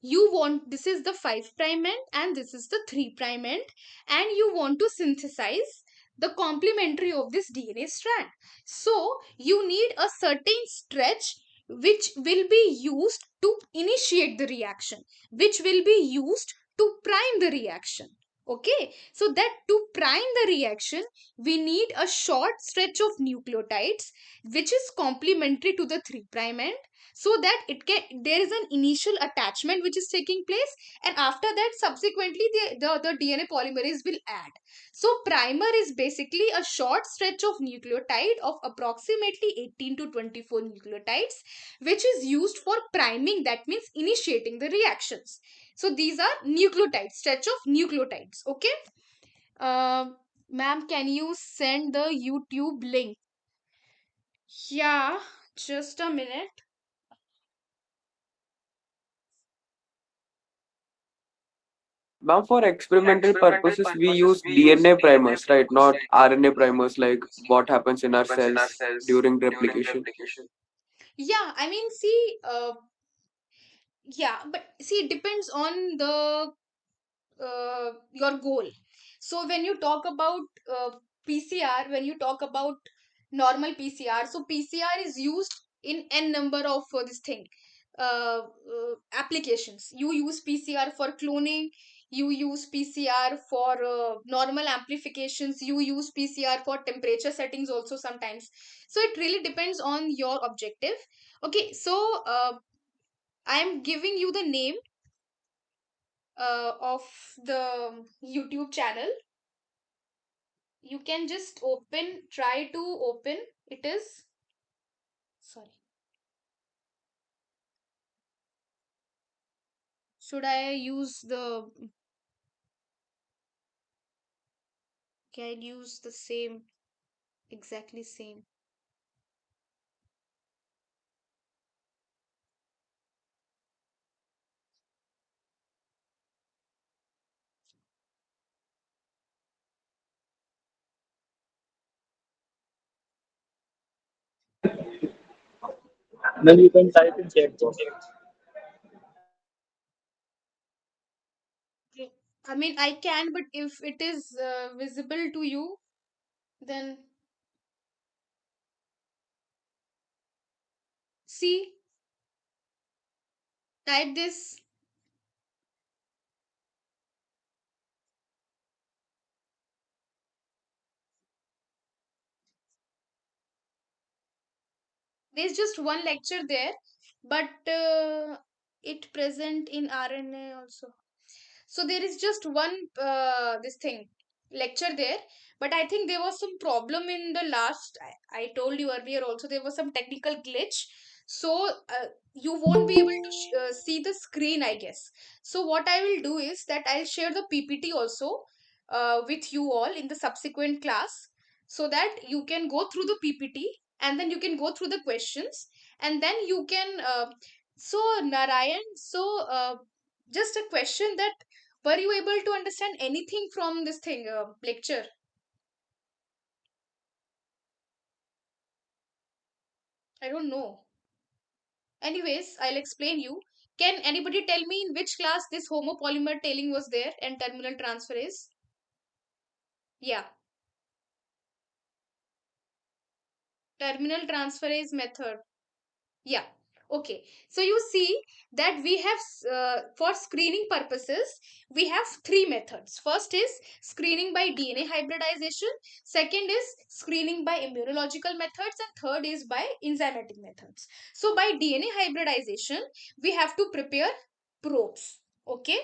you want, this is the 5 prime end and this is the 3 prime end, and you want to synthesize the complementary of this DNA strand. So you need a certain stretch which will be used to initiate the reaction, which will be used to prime the reaction. Okay, so that to prime the reaction, we need a short stretch of nucleotides which is complementary to the 3 prime end, so that it can, there is an initial attachment which is taking place, and after that subsequently the DNA polymerase will add. So primer is basically a short stretch of nucleotide of approximately 18 to 24 nucleotides which is used for priming, that means initiating the reactions. So these are nucleotides, stretch of nucleotides. Okay, ma'am, can you send the YouTube link? Yeah, just a minute. Ma'am, for experimental purposes, we use DNA primers, right? Not RNA primers like what happens in our cells during replication. Yeah, I mean, see, yeah, but see, it depends on the your goal. So when you talk about PCR, when you talk about normal PCR, so PCR is used in n number of this thing applications. You use PCR for cloning, you use PCR for normal amplifications, you use PCR for temperature settings also sometimes. So it really depends on your objective. Okay, so I am giving you the name of the YouTube channel. You can just open, try to open. It is, sorry. Should I use the, can I use the same, exactly same? Then you can type in chat box. Okay. I mean, I can, but if it is visible to you, then see, Type this. There's just one lecture there, but it present in RNA also. So there is just one this thing lecture there, but I think there was some problem in the last. I told you earlier also there was some technical glitch, so you won't be able to see the screen, I guess. So what I will do is that I'll share the PPT also with you all in the subsequent class, so that you can go through the PPT and then you can go through the questions, and then you can. So Narayan, so just a question that were you able to understand anything from this thing lecture? I don't know. Anyways, I'll explain you. Can anybody tell me in which class this homopolymer tailing was there and terminal transferase? Yeah, terminal transferase method. Yeah. Okay. So you see that we have, for screening purposes, we have three methods. First is screening by DNA hybridization. Second is screening by immunological methods. And third is by enzymatic methods. So by DNA hybridization, we have to prepare probes. Okay,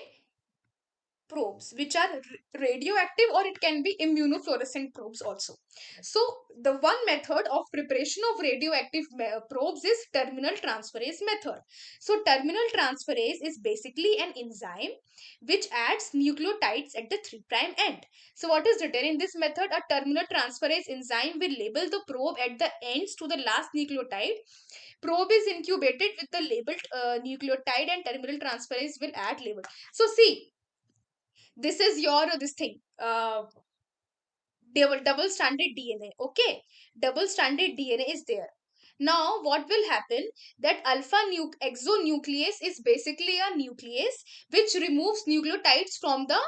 probes which are radioactive, or it can be immunofluorescent probes also. So the one method of preparation of radioactive probes is terminal transferase method. So terminal transferase is basically an enzyme which adds nucleotides at the 3' end. So what is written in this method? A terminal transferase enzyme will label the probe at the ends to the last nucleotide. Probe is incubated with the labeled nucleotide, and terminal transferase will add label. So see, this is your this thing, double stranded DNA. Okay, double stranded DNA is there. Now what will happen, that alpha exonuclease is basically a nuclease which removes nucleotides from the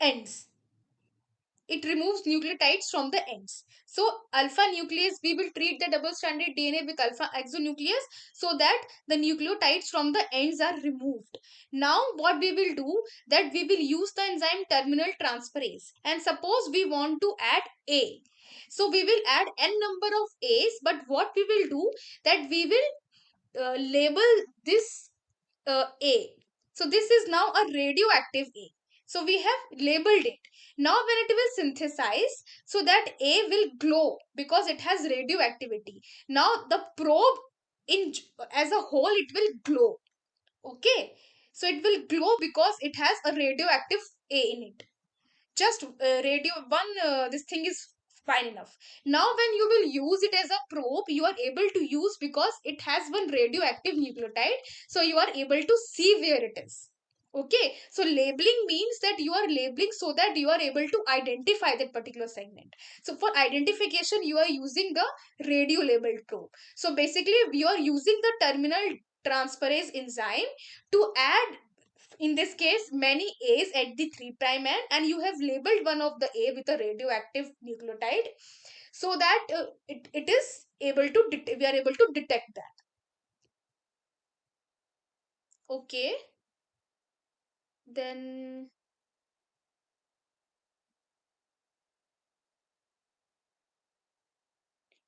ends. It removes nucleotides from the ends. So alpha nuclease, we will treat the double stranded DNA with alpha exonuclease, so that the nucleotides from the ends are removed. Now what we will do, that we will use the enzyme terminal transferase, and suppose we want to add A. So we will add n number of A's, but what we will do, that we will label this A. So this is now a radioactive A. So we have labeled it. Now when it will synthesize, so that A will glow because it has radioactivity. Now the probe in as a whole, it will glow. Okay. So it will glow because it has a radioactive A in it. Just radio one, this thing is fine enough. Now when you will use it as a probe, you are able to use because it has one radioactive nucleotide, so you are able to see where it is. Okay, so labeling means that you are labeling so that you are able to identify that particular segment. So for identification, you are using the radio labeled probe. So basically you are using the terminal transferase enzyme to add, in this case, many A's at the 3' end, and you have labeled one of the A with a radioactive nucleotide, so that it is able to we are able to detect that. Okay, then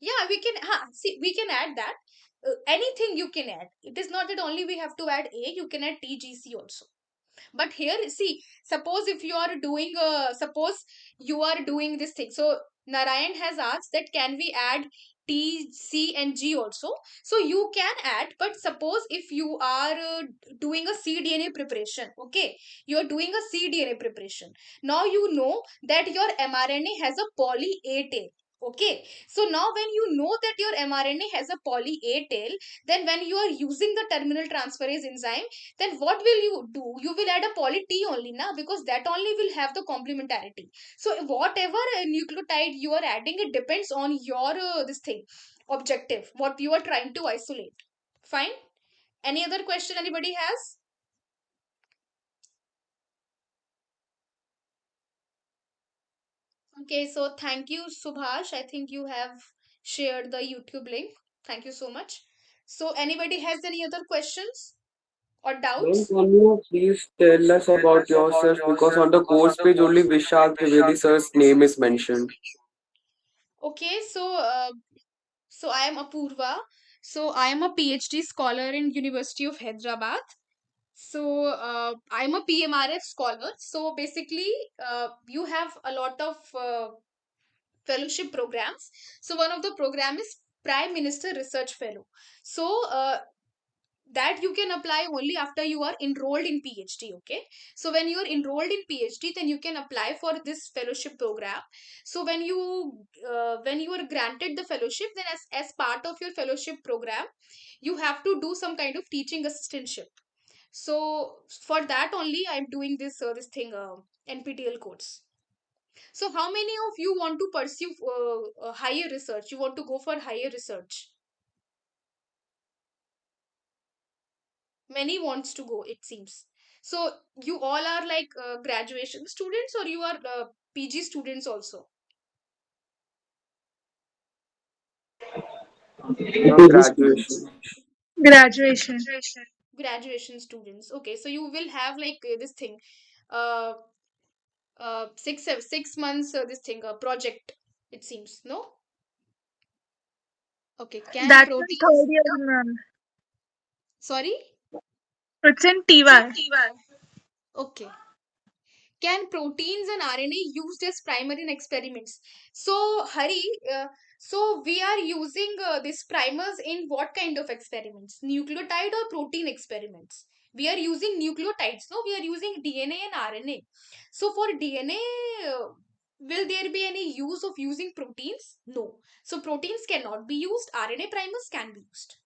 yeah, we can see, we can add that. Anything you can add. It is not that only we have to add A, you can add TGC also. But here, see, suppose if you are doing suppose you are doing this thing. So Narayan has asked that can we add T, C and G also. So you can add, but suppose if you are doing a cDNA preparation, okay, you are doing a cDNA preparation. Now you know that your mRNA has a poly A tail. Okay, so now when you know that your mRNA has a poly A tail, then when you are using the terminal transferase enzyme, then what will you do? You will add a poly T only, na, because that only will have the complementarity. So whatever nucleotide you are adding, it depends on your this thing objective, what you are trying to isolate. Fine. Any other question anybody has? Okay, so thank you, Subhash. I think you have shared the YouTube link. Thank you so much. So anybody has any other questions? or Ma'am, doubts? can you please tell us about yourself? Because on the course page, only Vishal Trivedi sir's name is mentioned. Okay, so I am Apurva. So I am a PhD scholar in University of Hyderabad. So I'm a PMRF scholar. So basically, you have a lot of fellowship programs. So one of the program is Prime Minister Research Fellow. So that you can apply only after you are enrolled in PhD. Okay, so when you are enrolled in PhD, then you can apply for this fellowship program. So when you are granted the fellowship, then as part of your fellowship program, you have to do some kind of teaching assistantship. So for that only I'm doing this thing, NPTEL course. So how many of you want to pursue higher research? You want to go for higher research? Many wants to go, it seems. So you all are like graduation students, or you are PG students also? Ma'am, graduation. Graduation. Graduation students. Okay, so you will have like this thing, uh 6 months, this thing, project, it seems, no? Okay, can That's in third proteins, year, ma'am. sorry? It's in TY. Okay. Can proteins and RNA used as primary in experiments? So Hari, so we are using these primers in what kind of experiments? Nucleotide or protein experiments? We are using nucleotides, no? We are using DNA and RNA. So for DNA, will there be any use of using proteins? No. So proteins cannot be used, RNA primers can be used.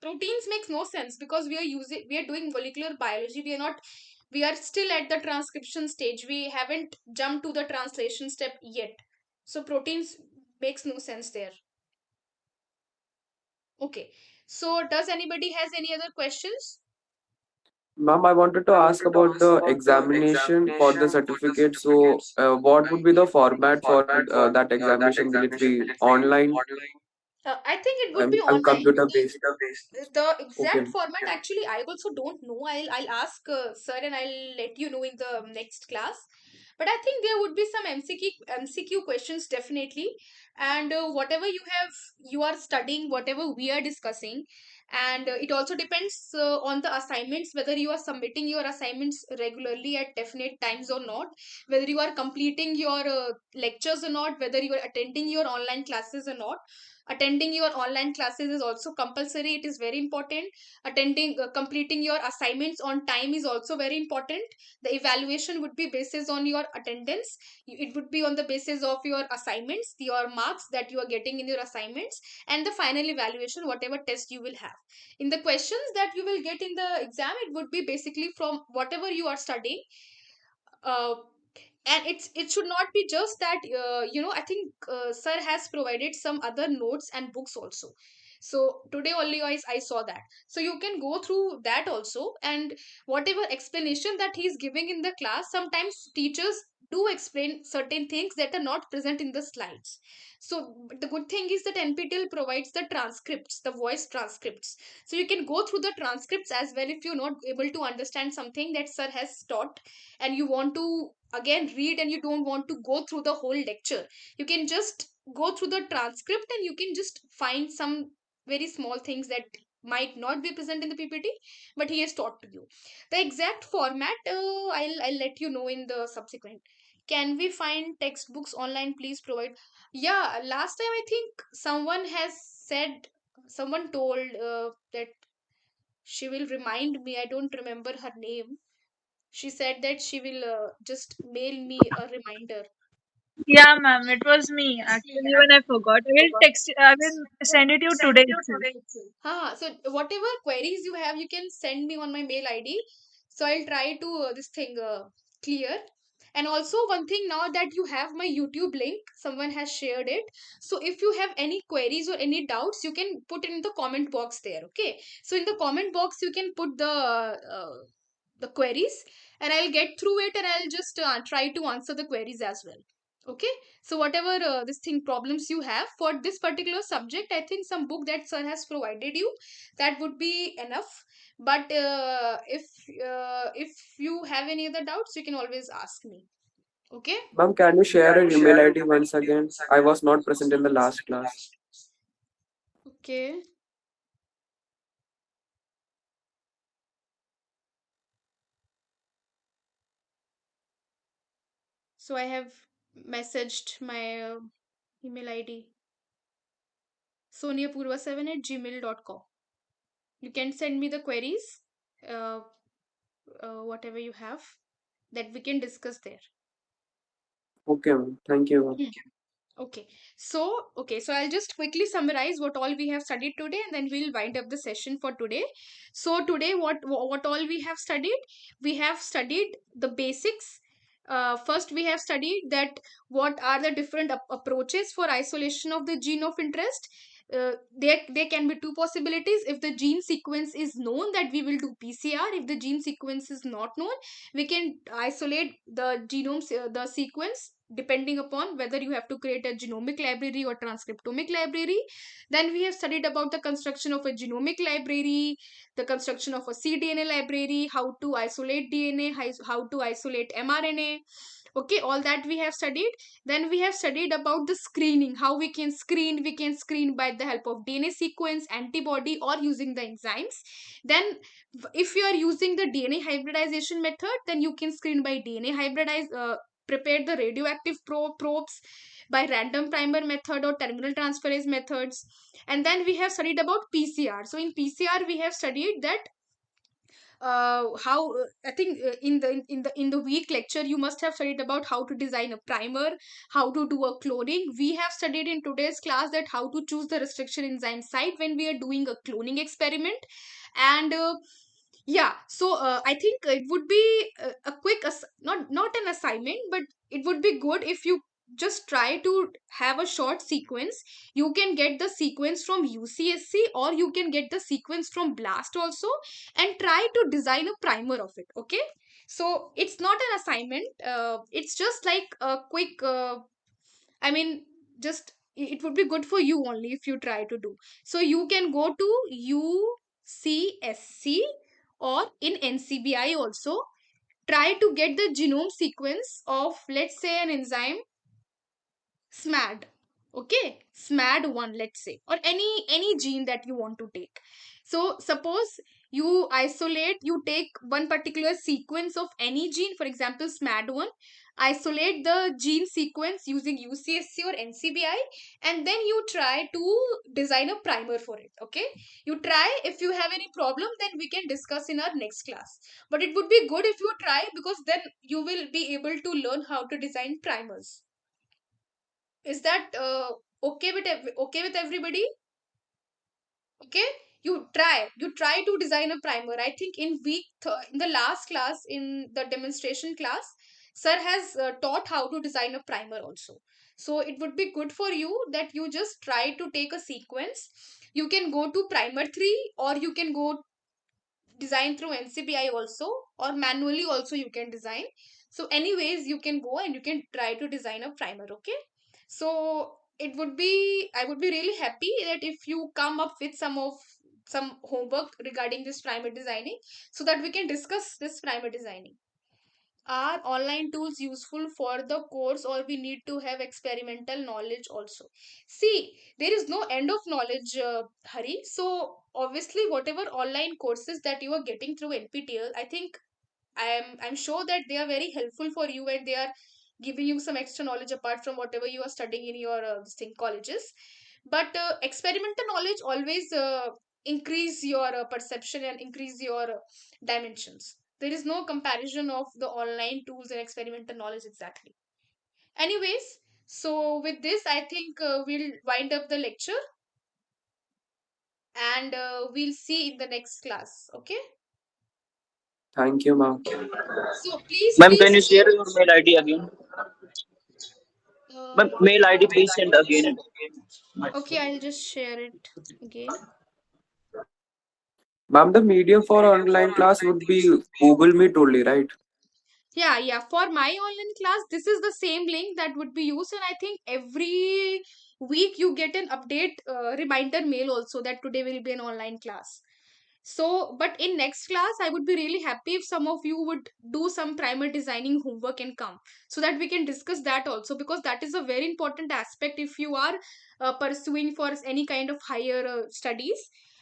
Proteins makes no sense because we are doing molecular biology. We are still at the transcription stage. We haven't jumped to the translation step yet. So proteins makes no sense there. Okay, so does anybody has any other questions? Ma'am, I wanted to ask about the examination for the certificate. So, what would be the format for that examination? Will it be online I think it would be and online. computer based? The Okay. exact format, actually, I also don't know. I'll ask sir, and I'll let you know in the next class. But I think there would be some MCQ questions definitely, and whatever you are studying, whatever we are discussing, and it also depends on the assignments, whether you are submitting your assignments regularly at definite times or not, whether you are completing your lectures or not, whether you are attending your online classes or not. Attending your online classes is also compulsory, it is very important. Attending completing your assignments on time is also very important. The evaluation would be basis on your attendance. It would be on the basis of your assignments, your marks that you are getting in your assignments, and the final evaluation, whatever test you will have. In the questions that you will get in the exam, it would be basically from whatever you are studying. uh, and it should not be just that, I think sir has provided some other notes and books also. So today only I saw that, so you can go through that also. And whatever explanation that he is giving in the class, sometimes teachers do explain certain things that are not present in the slides. So but the good thing is that NPTEL provides the transcripts, the voice transcripts, so you can go through the transcripts as well. If you're not able to understand something that sir has taught, and you want to again read, and you don't want to go through the whole lecture, you can just go through the transcript, and you can just find some very small things that might not be present in the PPT, but he has taught to you. The exact format, I'll let you know in the subsequent. Can we find textbooks online, please provide? Yeah, last time I think someone told that she will remind me. I don't remember her name. She said that she will just mail me a reminder. Yeah, ma'am. It was me. Actually, even I forgot. I will text. I will send it you today itself. So whatever queries you have, you can send me on my mail ID. So I'll try to this thing clear. And also one thing, now that you have my YouTube link, someone has shared it. So if you have any queries or any doubts, you can put it in the comment box there. Okay. So in the comment box, you can put the queries, and I'll get through it, and I'll just try to answer the queries as well. Okay, so whatever this thing problems you have for this particular subject, I think some book that sir has provided you, that would be enough. But if you have any other doubts, you can always ask me. Okay. Ma'am, can you share your email ID once again? I was not present in the last class. Okay, so I have messaged my email ID, soniapurva7@gmail.com. You can send me the queries, uh, whatever you have, that we can discuss there. Okay, ma'am. Thank you, ma'am. Hmm. Okay, so I'll just quickly summarize what all we have studied today, and then we'll wind up the session for today. So today, what all we have studied? We have studied the basics. First, we have studied that what are the different approaches for isolation of the gene of interest. There can be two possibilities. If the gene sequence is known, that we will do PCR. If the gene sequence is not known, we can isolate the genome, the sequence, depending upon whether you have to create a genomic library or transcriptomic library. Then we have studied about the construction of a genomic library, the construction of a cDNA library, how to isolate DNA, how to isolate mRNA. Okay, all that we have studied. Then we have studied about the screening, how we can screen by the help of DNA sequence, antibody, or using the enzymes. Then if you are using the DNA hybridization method, then you can screen by DNA hybridize, prepare the radioactive probes by random primer method or terminal transferase methods. And then we have studied about PCR. So in PCR we have studied that how I think in the week lecture you must have studied about how to design a primer, how to do a cloning. We have studied in today's class that how to choose the restriction enzyme site when we are doing a cloning experiment. And yeah, so I think it would be a quick not an assignment, but it would be good if you just try to have a short sequence. You can get the sequence from UCSC, or you can get the sequence from BLAST also, and try to design a primer of it. Okay, so it's not an assignment, it's just like a quick I mean, just it would be good for you only if you try to do. So you can go to UCSC or in NCBI also. Try to get the genome sequence of, let's say, an enzyme SMAD. Okay, SMAD1, let's say, or any gene that you want to take. So suppose you take one particular sequence of any gene, for example SMAD1. Isolate the gene sequence using UCSC or NCBI, and then you try to design a primer for it. Okay, you try. If you have any problem, then we can discuss in our next class. But it would be good if you try, because then you will be able to learn how to design primers. Is that okay with everybody? Okay, you try to design a primer. I think in the last class, in the demonstration class, sir has taught how to design a primer also. So it would be good for you that you just try to take a sequence. You can go to primer 3, or you can go design through NCBI also, or manually also you can design. So anyways, you can go and you can try to design a primer. Okay, so I would be really happy that if you come up with some homework regarding this primer designing, so that we can discuss this primer designing. Are online tools useful for the course, or we need to have experimental knowledge also? See, there is no end of knowledge, Hari. So obviously, whatever online courses that you are getting through NPTEL, I think I'm sure that they are very helpful for you, and they are giving you some extra knowledge apart from whatever you are studying in your colleges. But experimental knowledge always increase your perception and increase your dimensions. There is no comparison of the online tools and experimental knowledge exactly. Anyways, so with this I think we'll wind up the lecture, and we'll see in the next class. Okay, Thank you, ma'am. so please Ma'am, can please you stay. share your mail ID again? Ma'am, mail ID please send again. Okay, I'll just share it again. Ma'am, the medium for online class would be Google Meet only, right? Yeah. For my online class, this is the same link that would be used, and I think every week you get an update reminder mail also that today will be an online class. So, but in next class, I would be really happy if some of you would do some primer designing homework and come so that we can discuss that also, because that is a very important aspect if you are pursuing for any kind of higher studies.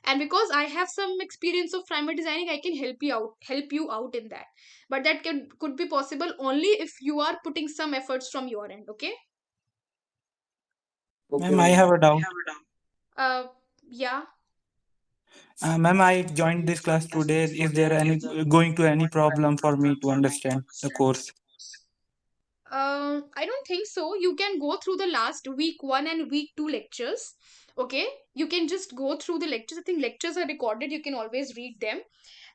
And because I have some experience of primer designing, I can help you out in that. But that could be possible only if you are putting some efforts from your end. Okay. Okay, Ma'am, I ma'am. have a doubt. Uh, yeah. Ma'am, I joined this class today. Is there any going to any problem for me to understand the course? I don't think so. You can go through the last week one and week two lectures. Okay, you can just go through the lectures. I think lectures are recorded. You can always read them.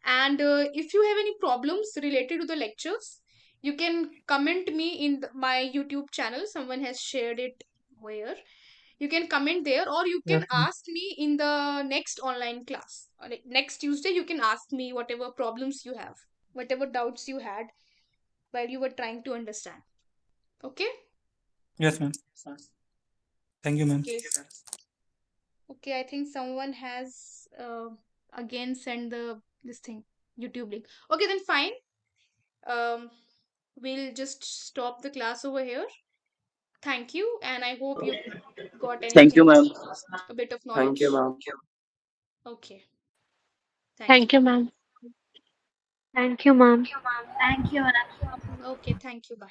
And if you have any problems related to the lectures, you can comment me in my YouTube channel. Someone has shared it where you can comment there, or you Yes, can ma'am. ask me in the next online class. Like next Tuesday, you can ask me whatever problems you have, whatever doubts you had while you were trying to understand. Okay. Yes, ma'am. Thank you, ma'am. Okay. Okay, I think someone has again sent the this thing YouTube link. Okay, then fine. Um, we'll just stop the class over here. Thank you, and I hope you got Thank you, anything, ma'am. a bit of Thank you, knowledge. ma'am. Okay, thank Thank you. you, ma'am. Thank you, ma'am. Thank you, Anna. Okay, thank you. Bye.